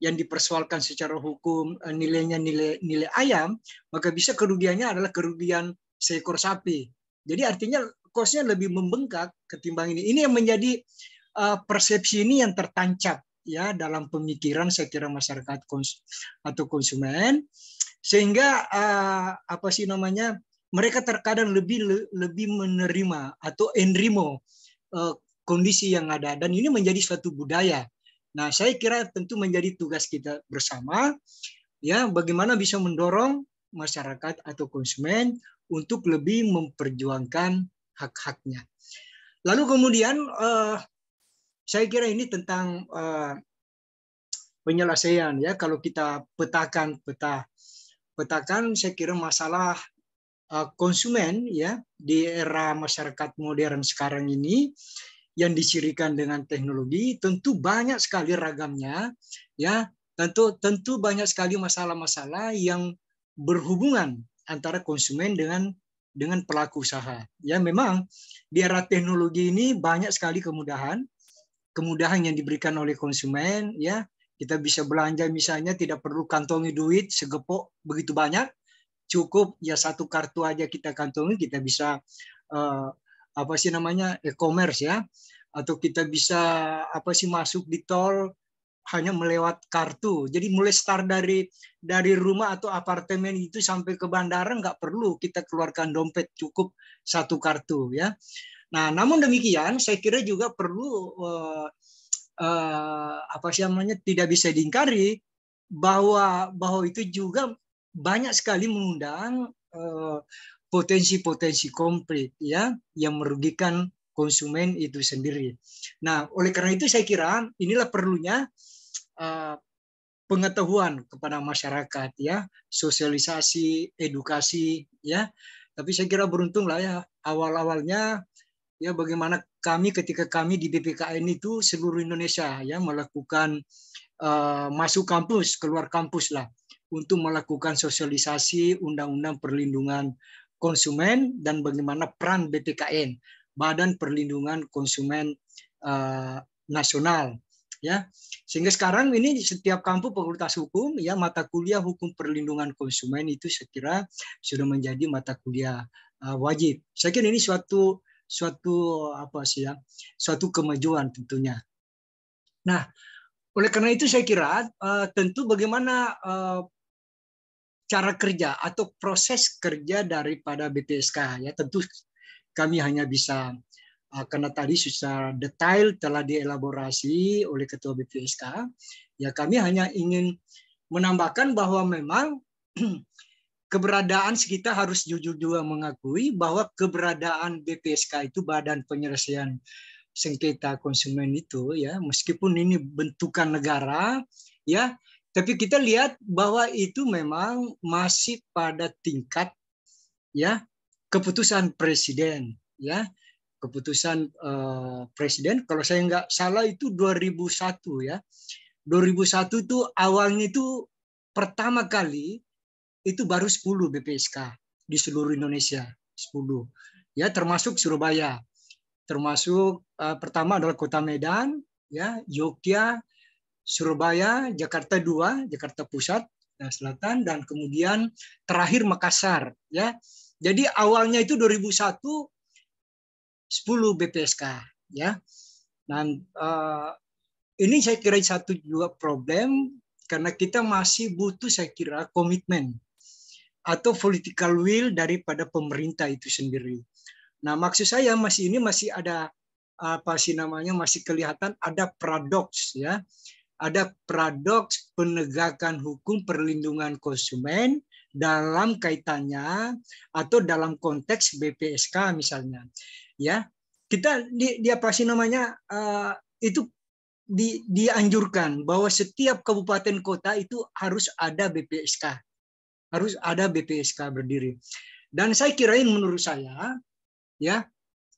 yang dipersoalkan secara hukum nilainya nilai ayam, maka bisa kerugiannya adalah kerugian seekor sapi. Jadi artinya kosnya lebih membengkak ketimbang ini. Ini yang menjadi persepsi ini yang tertancap, ya, dalam pemikiran saya kira masyarakat atau konsumen, sehingga mereka terkadang lebih menerima atau enrimo kondisi yang ada, dan ini menjadi suatu budaya. Nah, saya kira tentu menjadi tugas kita bersama, ya, bagaimana bisa mendorong masyarakat atau konsumen untuk lebih memperjuangkan hak-haknya. Lalu kemudian saya kira ini tentang penyelesaian, ya. Kalau kita petakan, saya kira masalah konsumen, ya, di era masyarakat modern sekarang ini yang dicirikan dengan teknologi, tentu banyak sekali ragamnya, ya. Tentu banyak sekali masalah-masalah yang berhubungan antara konsumen dengan pelaku usaha. Ya, memang di era teknologi ini banyak sekali kemudahan yang diberikan oleh konsumen, ya. Kita bisa belanja misalnya tidak perlu kantongi duit segepok begitu banyak, cukup ya satu kartu aja kita kantongi, kita bisa e-commerce, ya, atau kita bisa masuk di tol hanya melewat kartu. Jadi mulai start dari rumah atau apartemen itu sampai ke bandara nggak perlu kita keluarkan dompet, cukup satu kartu, ya. Nah, namun demikian saya kira juga perlu tidak bisa diingkari bahwa itu juga banyak sekali mengundang potensi-potensi konflik, ya, yang merugikan konsumen itu sendiri. Nah, oleh karena itu saya kira inilah perlunya pengetahuan kepada masyarakat, ya, sosialisasi, edukasi, ya. Tapi saya kira beruntunglah, ya, awal-awalnya, ya, bagaimana ketika kami di BPKN itu seluruh Indonesia, ya, melakukan masuk kampus, keluar kampus lah, untuk melakukan sosialisasi Undang-Undang Perlindungan Konsumen dan bagaimana peran BPKN, Badan Perlindungan Konsumen Nasional, ya. Sehingga sekarang ini di setiap kampus Fakultas Hukum, ya, mata kuliah Hukum Perlindungan Konsumen itu saya kira sudah menjadi mata kuliah wajib. Saya kira ini suatu kemajuan tentunya. Nah, oleh karena itu saya kira tentu bagaimana cara kerja atau proses kerja daripada BPSK, ya, tentu kami hanya bisa karena tadi secara detail telah dielaborasi oleh Ketua BPSK, ya, kami hanya ingin menambahkan bahwa memang keberadaan kita harus jujur juga mengakui bahwa keberadaan BPSK itu Badan Penyelesaian Sengketa Konsumen itu ya, meskipun ini bentukan negara ya, tapi kita lihat bahwa itu memang masih pada tingkat ya keputusan presiden ya, keputusan presiden kalau saya nggak salah itu 2001 ya. 2001 itu awalnya itu pertama kali itu baru 10 BPSK di seluruh Indonesia, 10 ya, termasuk Surabaya. Termasuk pertama adalah Kota Medan ya, Yogyakarta, Surabaya, Jakarta 2, Jakarta Pusat dan Selatan, dan kemudian terakhir Makassar ya. Jadi awalnya itu 2001 10 BPSK ya. Dan ini saya kira satu juga problem karena kita masih butuh saya kira komitmen atau political will daripada pemerintah itu sendiri. Nah, maksud saya masih ada apa sih namanya, masih kelihatan ada paradoks ya. Ada paradoks penegakan hukum perlindungan konsumen dalam kaitannya atau dalam konteks BPSK misalnya. Ya, kita di apa sih namanya itu dianjurkan bahwa setiap kabupaten kota itu harus ada BPSK. Harus ada BPSK berdiri. Dan saya kirain menurut saya ya,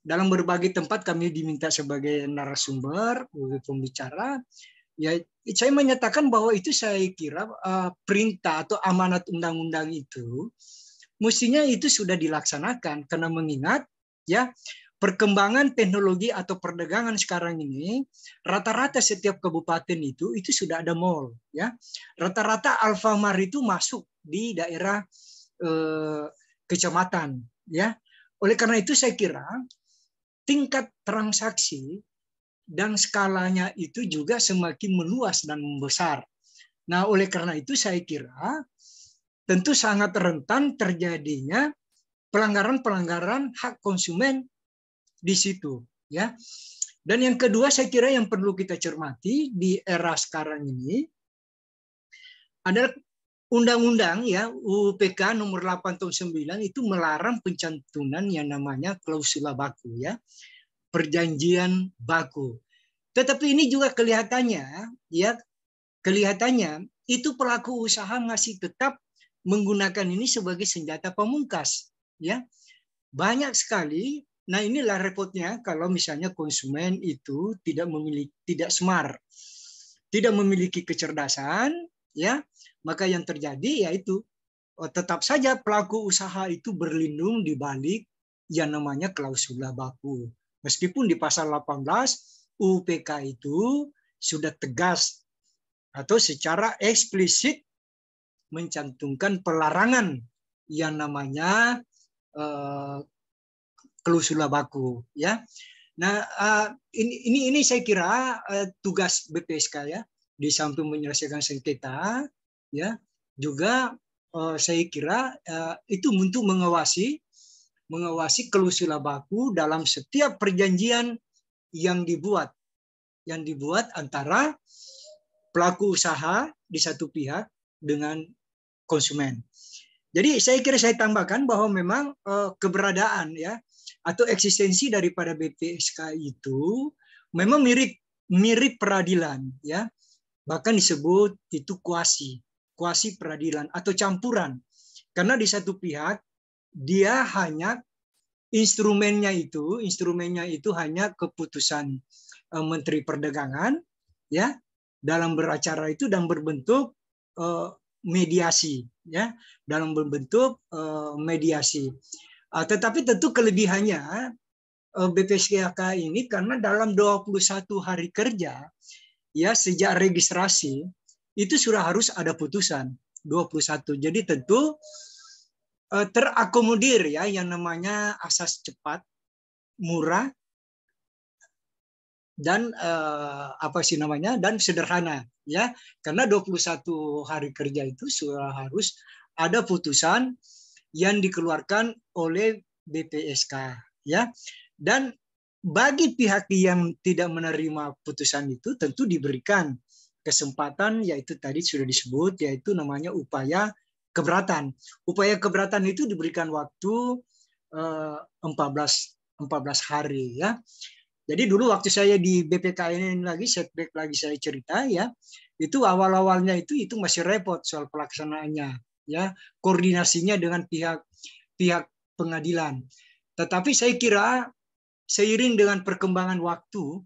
dalam berbagai tempat kami diminta sebagai narasumber, pembicara, ya saya menyatakan bahwa itu saya kira perintah atau amanat undang-undang itu mestinya itu sudah dilaksanakan karena mengingat ya perkembangan teknologi atau perdagangan sekarang ini rata-rata setiap kabupaten itu sudah ada mall ya. Rata-rata Alfamart itu masuk di daerah kecamatan ya. Oleh karena itu saya kira tingkat transaksi dan skalanya itu juga semakin meluas dan membesar. Nah, oleh karena itu saya kira tentu sangat rentan terjadinya pelanggaran-pelanggaran hak konsumen di situ, ya. Dan yang kedua saya kira yang perlu kita cermati di era sekarang ini adalah undang-undang ya UPK nomor 8 tahun 9 itu melarang pencantuman yang namanya klausula baku ya. Perjanjian baku. Tetapi ini juga kelihatannya itu pelaku usaha masih tetap menggunakan ini sebagai senjata pamungkas ya. Banyak sekali. Nah, inilah repotnya kalau misalnya konsumen itu tidak smart, tidak memiliki kecerdasan ya, maka yang terjadi yaitu tetap saja pelaku usaha itu berlindung di balik yang namanya klausula baku. Meskipun di pasal 18 UPK itu sudah tegas atau secara eksplisit mencantumkan pelarangan yang namanya klausula baku ya. Nah, ini saya kira tugas BPSK ya, di samping menyelesaikan sengketa ya, juga saya kira itu untuk mengawasi klausula baku dalam setiap perjanjian yang dibuat antara pelaku usaha di satu pihak dengan konsumen. Jadi saya kira saya tambahkan bahwa memang keberadaan ya atau eksistensi daripada BPSK itu memang mirip peradilan ya. Bahkan disebut itu kuasi peradilan atau campuran. Karena di satu pihak dia hanya instrumennya itu hanya keputusan Menteri Perdagangan ya dalam beracara itu dan berbentuk mediasi ya, dalam berbentuk mediasi. Tetapi tentu kelebihannya BPSK ini karena dalam 21 hari kerja ya sejak registrasi itu sudah harus ada putusan 21. Jadi tentu terakomodir ya yang namanya asas cepat, murah, dan dan sederhana ya. Karena 21 hari kerja itu sudah harus ada putusan yang dikeluarkan oleh BPSK ya. Dan bagi pihak yang tidak menerima putusan itu tentu diberikan kesempatan, yaitu tadi sudah disebut, yaitu namanya upaya keberatan. Upaya keberatan itu diberikan waktu 14 hari ya. Jadi dulu waktu saya di BPK ini lagi setback lagi saya cerita ya, itu awal-awalnya itu masih repot soal pelaksanaannya ya, koordinasinya dengan pihak pengadilan. Tetapi saya kira seiring dengan perkembangan waktu,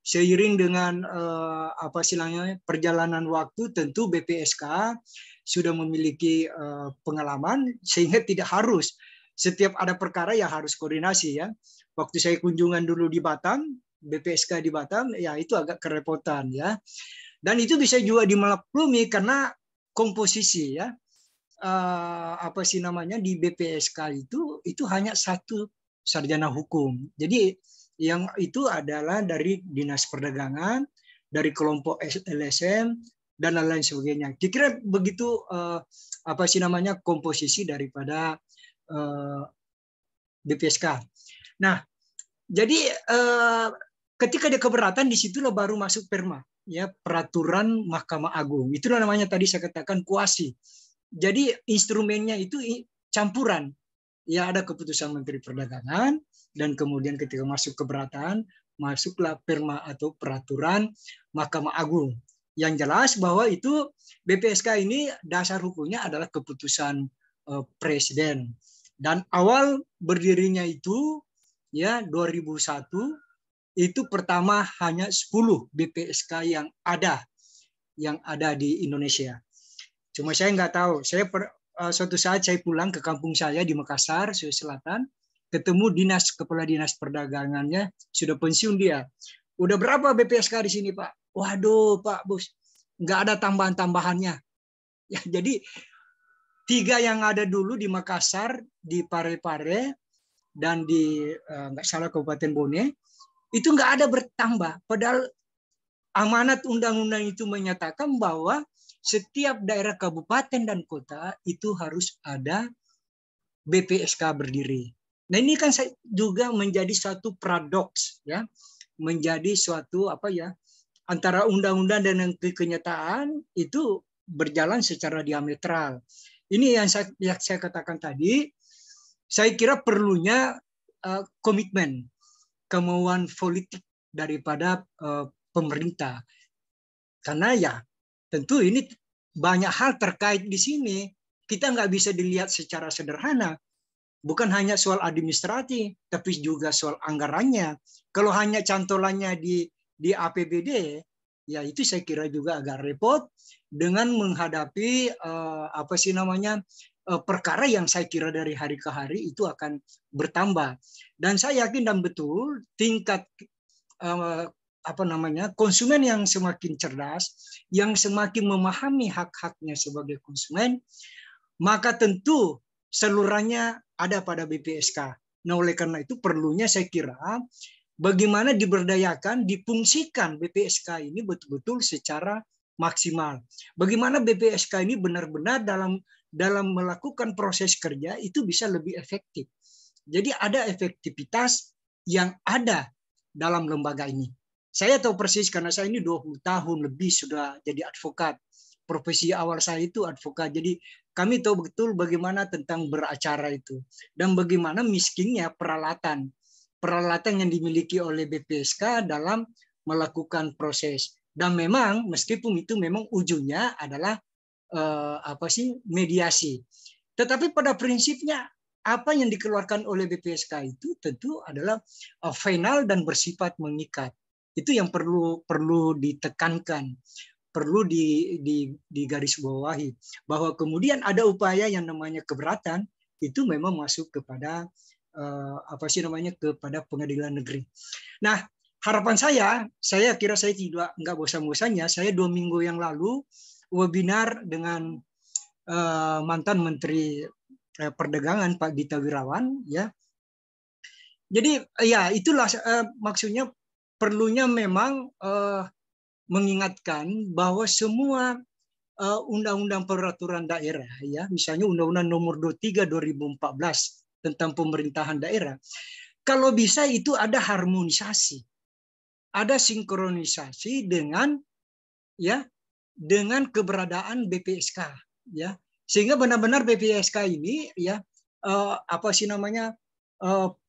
seiring dengan perjalanan waktu, tentu BPSK sudah memiliki pengalaman sehingga tidak harus setiap ada perkara ya harus koordinasi ya. Waktu saya kunjungan dulu di Batam, BPSK di Batam, ya itu agak kerepotan ya. Dan itu bisa juga dimaklumi karena komposisi ya. Di BPSK itu hanya satu sarjana hukum. Jadi yang itu adalah dari Dinas Perdagangan, dari kelompok LSM dan lain-lain sebagainya. Kira-kira begitu komposisi daripada BPSK. Nah, jadi ketika dia keberatan disitulah baru masuk perma, ya peraturan Mahkamah Agung. Itulah namanya tadi saya katakan kuasi. Jadi instrumennya itu campuran. Ya ada keputusan Menteri Perdagangan dan kemudian ketika masuk keberatan masuklah perma atau peraturan Mahkamah Agung. Yang jelas bahwa itu BPSK ini dasar hukumnya adalah keputusan Presiden. Dan awal berdirinya itu ya 2001 itu pertama hanya 10 BPSK yang ada di Indonesia. Cuma saya nggak tahu. Suatu saat saya pulang ke kampung saya di Makassar, Sulawesi Selatan, ketemu kepala dinas perdagangannya sudah pensiun dia. Udah berapa BPSK di sini Pak? Waduh Pak Bos, nggak ada tambahan-tambahannya. Ya jadi 3 yang ada dulu di Makassar, di Parepare, dan di nggak salah Kabupaten Bone, itu nggak ada bertambah. Padahal amanat undang-undang itu menyatakan bahwa setiap daerah kabupaten dan kota itu harus ada BPSK berdiri. Nah ini kan juga menjadi suatu paradoks ya, menjadi suatu antara undang-undang dan kenyataan itu berjalan secara diametral. Ini yang saya katakan tadi, saya kira perlunya komitmen, kemauan politik daripada pemerintah. Karena ya tentu ini banyak hal terkait di sini. Kita nggak bisa dilihat secara sederhana. Bukan hanya soal administratif, tapi juga soal anggarannya. Kalau hanya cantolannya di APBD, ya itu saya kira juga agak repot dengan menghadapi perkara yang saya kira dari hari ke hari itu akan bertambah. Dan saya yakin dan betul tingkat konsumen yang semakin cerdas, yang semakin memahami hak-haknya sebagai konsumen, maka tentu salurannya ada pada BPSK. Nah, oleh karena itu perlunya saya kira bagaimana diberdayakan, difungsikan BPSK ini betul-betul secara maksimal. Bagaimana BPSK ini benar-benar dalam melakukan proses kerja itu bisa lebih efektif. Jadi ada efektivitas yang ada dalam lembaga ini. Saya tahu persis karena saya ini 20 tahun lebih sudah jadi advokat. Profesi awal saya itu advokat. Jadi kami tahu betul bagaimana tentang beracara itu. Dan bagaimana miskinnya peralatan yang dimiliki oleh BPSK dalam melakukan proses. Dan memang meskipun itu memang ujungnya adalah mediasi. Tetapi pada prinsipnya apa yang dikeluarkan oleh BPSK itu tentu adalah final dan bersifat mengikat. Itu yang perlu ditekankan, perlu digarisbawahi bahwa kemudian ada upaya yang namanya keberatan itu memang masuk kepada kepada pengadilan negeri. Nah, harapan saya kira saya nggak bosan-bosannya. Saya 2 minggu yang lalu webinar dengan mantan Menteri Perdagangan Pak Gita Wirawan, ya. Jadi ya itulah maksudnya perlunya memang mengingatkan bahwa semua undang-undang peraturan daerah, ya, misalnya Undang-Undang Nomor 23 2014 tentang pemerintahan daerah, kalau bisa itu ada harmonisasi, ada sinkronisasi dengan keberadaan BPSK, ya, Sehingga benar-benar BPSK ini ya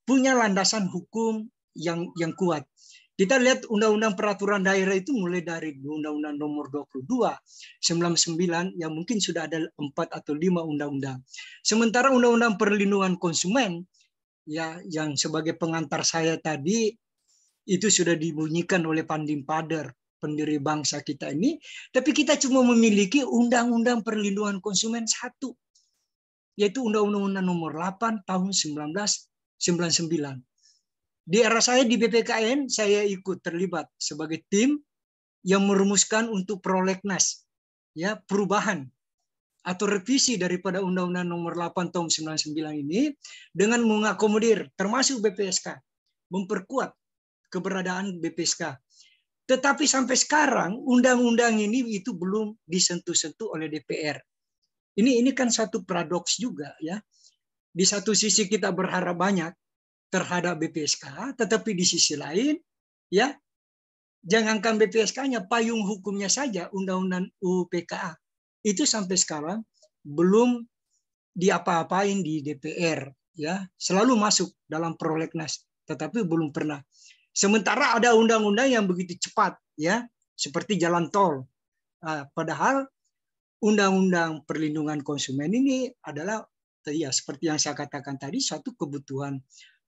punya landasan hukum yang kuat. Kita lihat undang-undang peraturan daerah itu mulai dari undang-undang nomor 22, 99, yang mungkin sudah ada 4 atau 5 undang-undang. Sementara undang-undang perlindungan konsumen ya yang sebagai pengantar saya tadi itu sudah dibunyikan oleh Pandim Pader, pendiri bangsa kita ini, tapi kita cuma memiliki undang-undang perlindungan konsumen 1, yaitu undang-undang nomor 8 tahun 1999. Di era saya di BPKN, saya ikut terlibat sebagai tim yang merumuskan untuk prolegnas, ya, perubahan atau revisi daripada Undang-Undang nomor 8 tahun 99 ini dengan mengakomodir termasuk BPSK, memperkuat keberadaan BPSK. Tetapi sampai sekarang undang-undang ini itu belum disentuh-sentuh oleh DPR. Ini kan satu paradoks juga ya. Di satu sisi kita berharap banyak terhadap BPSK, tetapi di sisi lain, ya, jangankan BPSK-nya, payung hukumnya saja, Undang-Undang UPKA, itu sampai sekarang belum diapa-apain di DPR, ya, selalu masuk dalam prolegnas, tetapi belum pernah. Sementara ada undang-undang yang begitu cepat, ya, seperti jalan tol. Padahal Undang-Undang Perlindungan Konsumen ini adalah, ya, seperti yang saya katakan tadi, suatu kebutuhan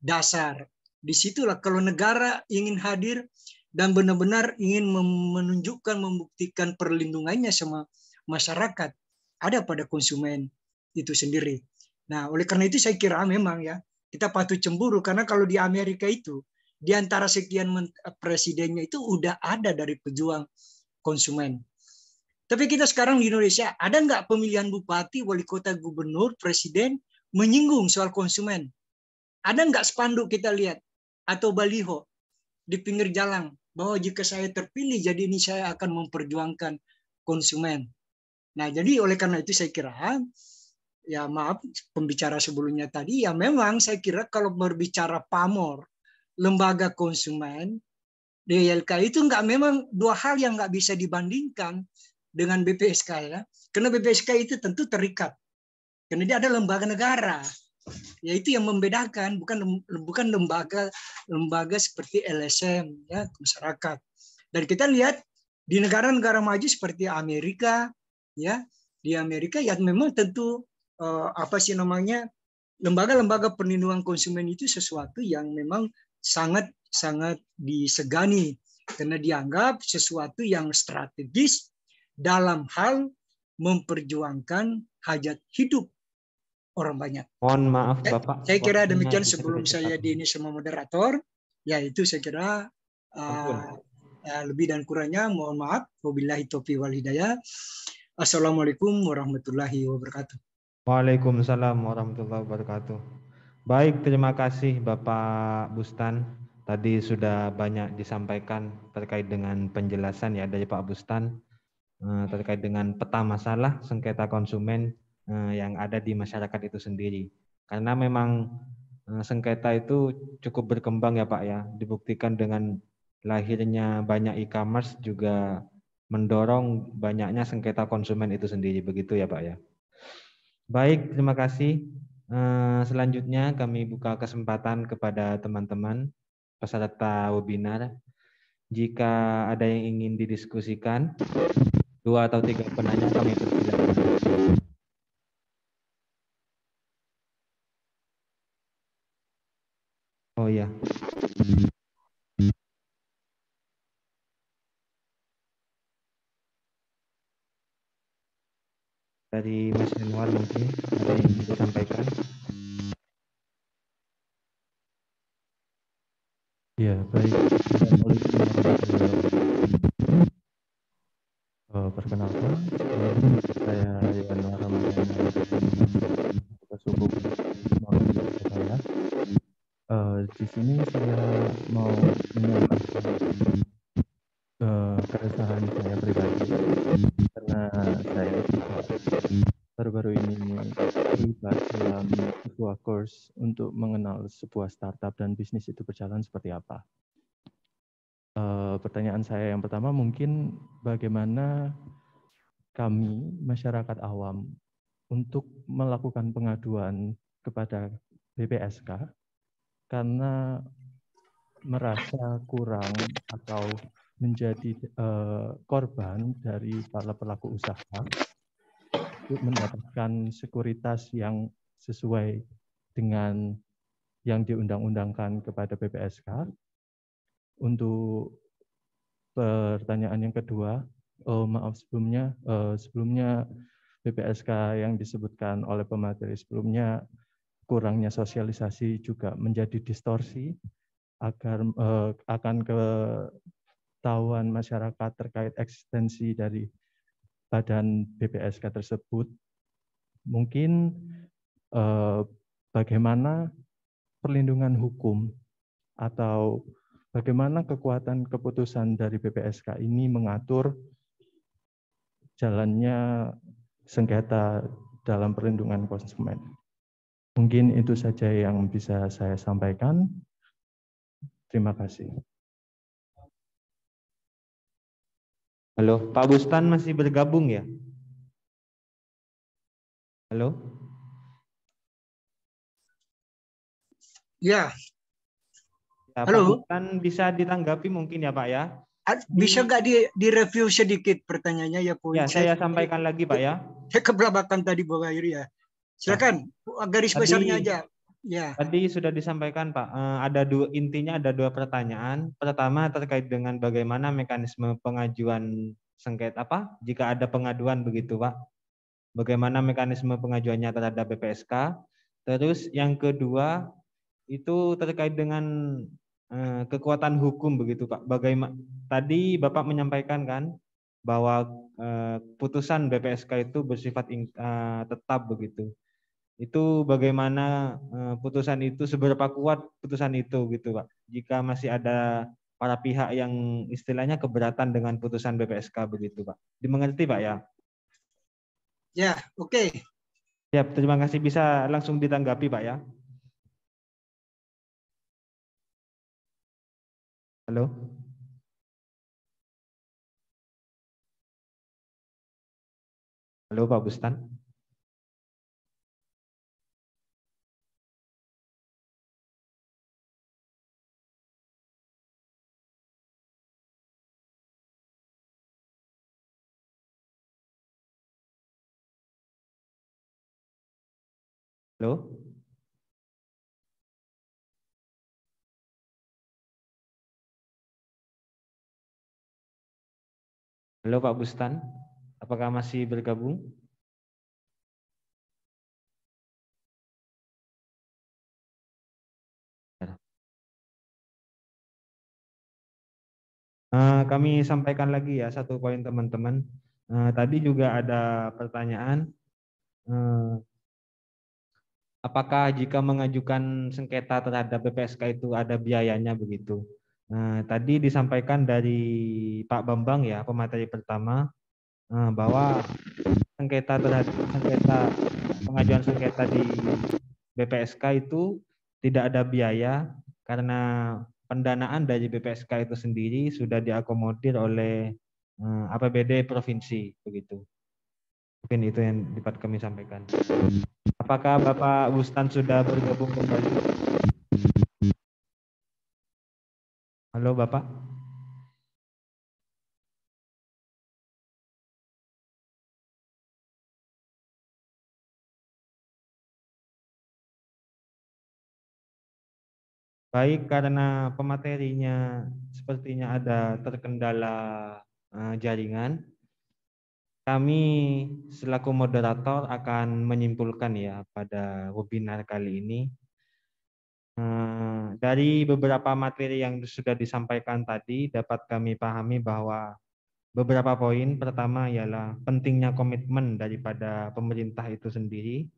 dasar. Disitulah kalau negara ingin hadir dan benar-benar ingin menunjukkan, membuktikan perlindungannya sama masyarakat, ada pada konsumen itu sendiri. Nah, oleh karena itu saya kira memang ya, kita patut cemburu, karena kalau di Amerika itu, di antara sekian presidennya itu udah ada dari pejuang konsumen. Tapi kita sekarang di Indonesia, ada nggak pemilihan bupati, wali kota, gubernur, presiden menyinggung soal konsumen? Ada nggak spanduk kita lihat atau baliho di pinggir jalan bahwa jika saya terpilih, jadi ini saya akan memperjuangkan konsumen. Nah, jadi oleh karena itu saya kira, ya maaf pembicara sebelumnya tadi, ya memang saya kira kalau berbicara pamor, lembaga konsumen, DLK itu memang dua hal yang nggak bisa dibandingkan dengan BPSK ya. Karena BPSK itu tentu terikat. Karena dia ada lembaga negara. Yaitu yang membedakan, bukan lembaga seperti LSM ya, masyarakat. Dan kita lihat di negara-negara maju seperti Amerika ya, di Amerika ya memang tentu lembaga-lembaga perlindungan konsumen itu sesuatu yang memang sangat disegani karena dianggap sesuatu yang strategis dalam hal memperjuangkan hajat hidup orang banyak. Mohon maaf Bapak. Saya kira demikian sebelum saya ini sama moderator. Ya itu saya kira lebih dan kurangnya mohon maaf. Wabillahi taufiq wal hidayah. Assalamualaikum warahmatullahi wabarakatuh. Waalaikumsalam warahmatullahi wabarakatuh. Baik, terima kasih Bapak Bustan. Tadi sudah banyak disampaikan terkait dengan penjelasan ya dari Pak Bustan terkait dengan peta masalah sengketa konsumen yang ada di masyarakat itu sendiri. Karena memang sengketa itu cukup berkembang ya Pak ya, dibuktikan dengan lahirnya banyak e-commerce juga mendorong banyaknya sengketa konsumen itu sendiri, begitu ya Pak ya. Baik, terima kasih. Selanjutnya kami buka kesempatan kepada teman-teman peserta webinar. Jika ada yang ingin didiskusikan, 2 atau 3 penanya kami persilakan. Oh ya. Dari Mas Anwar mungkin ada yang ingin disampaikan. Ya, baik. Perkenalkan, saya Anwar Ramadhan Suku Surabaya. Di sini saya mau menyampaikan keresahan saya pribadi karena saya baru-baru ini terlibat dalam sebuah course untuk mengenal sebuah startup dan bisnis itu berjalan seperti apa. Pertanyaan saya yang pertama mungkin bagaimana kami masyarakat awam untuk melakukan pengaduan kepada BPSK karena merasa kurang atau menjadi korban dari para pelaku usaha untuk mendapatkan sekuritas yang sesuai dengan yang diundang-undangkan kepada BPSK. Untuk pertanyaan yang kedua, maaf sebelumnya BPSK yang disebutkan oleh pemateri sebelumnya kurangnya sosialisasi juga menjadi distorsi agar akan ketahuan masyarakat terkait eksistensi dari badan BPSK tersebut. Mungkin bagaimana perlindungan hukum atau bagaimana kekuatan keputusan dari BPSK ini mengatur jalannya sengketa dalam perlindungan konsumen. Mungkin itu saja yang bisa saya sampaikan. Terima kasih. Halo, Pak Bustan masih bergabung ya? Halo? Ya. Ya, Halo. Pak Bustan bisa ditanggapi mungkin ya Pak ya? Bisa nggak direview sedikit pertanyaannya ya, poin Ya, saya sampaikan lagi Pak ya. Saya kebelakang tadi Bapak Yuri ya. Silakan, garis besarnya aja. Ya. Tadi sudah disampaikan Pak, intinya ada dua pertanyaan. Pertama terkait dengan bagaimana mekanisme pengajuan sengketa jika ada pengaduan begitu Pak. Bagaimana mekanisme pengajuannya terhadap BPSK. Terus yang kedua itu terkait dengan kekuatan hukum begitu Pak. Bagaimana tadi Bapak menyampaikan kan bahwa putusan BPSK itu bersifat tetap begitu. Itu bagaimana putusan itu, seberapa kuat putusan itu gitu Pak. Jika masih ada para pihak yang istilahnya keberatan dengan putusan BPSK begitu Pak. Dimengerti Pak ya? Ya, oke. Ya, terima kasih, bisa langsung ditanggapi Pak ya. Halo. Halo Pak Bustan. Halo. Halo Pak Bustan, apakah masih bergabung? Kami sampaikan lagi ya satu poin teman-teman. Tadi juga ada pertanyaan, apakah jika mengajukan sengketa terhadap BPSK itu ada biayanya begitu? Tadi disampaikan dari Pak Bambang ya, pemateri pertama, bahwa pengajuan sengketa di BPSK itu tidak ada biaya karena pendanaan dari BPSK itu sendiri sudah diakomodir oleh APBD provinsi begitu. Mungkin itu yang dapat kami sampaikan. Apakah Bapak Bustan sudah bergabung kembali? Halo Bapak. Baik, karena pematerinya sepertinya ada terkendala jaringan, kami selaku moderator akan menyimpulkan ya pada webinar kali ini. Dari beberapa materi yang sudah disampaikan tadi, dapat kami pahami bahwa beberapa poin. Pertama ialah pentingnya komitmen daripada pemerintah itu sendiri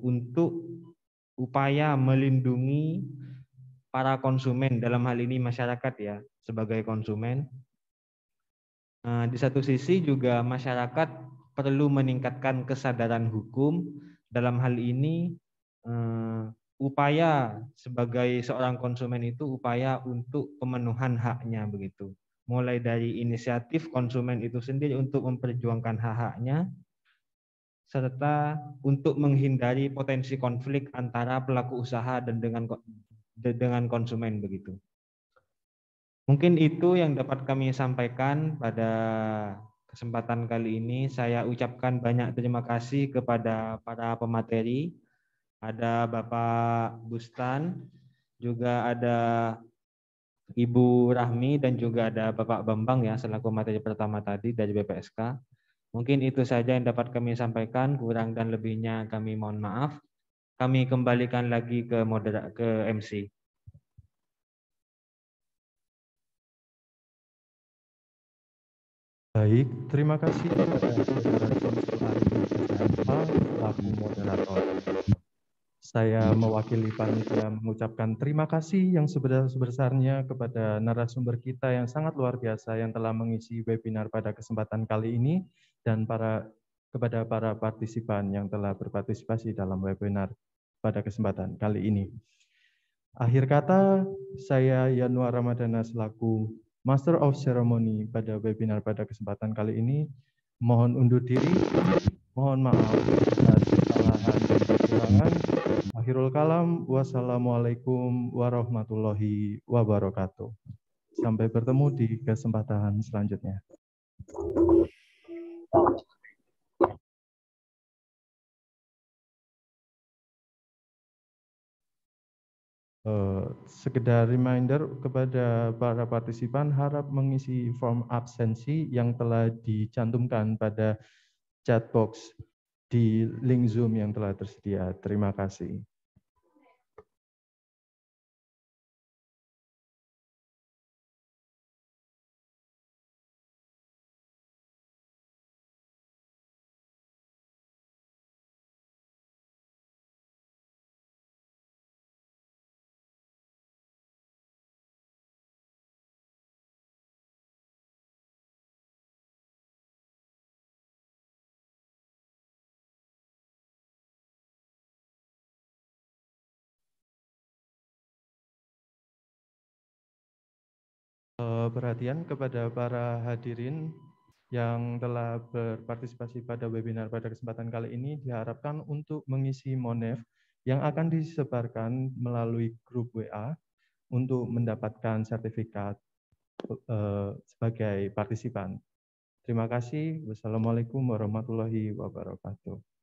untuk upaya melindungi para konsumen, dalam hal ini masyarakat ya, sebagai konsumen. Di satu sisi juga masyarakat perlu meningkatkan kesadaran hukum, dalam hal ini upaya sebagai seorang konsumen itu upaya untuk pemenuhan haknya begitu. Mulai dari inisiatif konsumen itu sendiri untuk memperjuangkan hak-haknya, serta untuk menghindari potensi konflik antara pelaku usaha dan dengan konsumen begitu. Mungkin itu yang dapat kami sampaikan pada kesempatan kali ini. Saya ucapkan banyak terima kasih kepada para pemateri. Ada Bapak Bustan, juga ada Ibu Rahmi, dan juga ada Bapak Bambang ya selaku materi pertama tadi dari BPSK. Mungkin itu saja yang dapat kami sampaikan. Kurang dan lebihnya kami mohon maaf. Kami kembalikan lagi ke MC. Baik, terima kasih kepada Saudara Syamsul Arifin SMH selaku moderator. Saya mewakili panitia mengucapkan terima kasih yang sebesar-besarnya kepada narasumber kita yang sangat luar biasa yang telah mengisi webinar pada kesempatan kali ini, dan kepada para partisipan yang telah berpartisipasi dalam webinar pada kesempatan kali ini. Akhir kata, saya Yanuar Ramadana selaku Master of Ceremony pada webinar pada kesempatan kali ini, mohon undur diri, mohon maaf atas kesalahan dan kekurangan. Akhirul kalam, wassalamualaikum warahmatullahi wabarakatuh. Sampai bertemu di kesempatan selanjutnya. Sekedar reminder kepada para partisipan, harap mengisi form absensi yang telah dicantumkan pada chat box di link Zoom yang telah tersedia. Terima kasih. Perhatian kepada para hadirin yang telah berpartisipasi pada webinar pada kesempatan kali ini, diharapkan untuk mengisi monef yang akan disebarkan melalui grup WA untuk mendapatkan sertifikat sebagai partisipan. Terima kasih. Wassalamualaikum warahmatullahi wabarakatuh.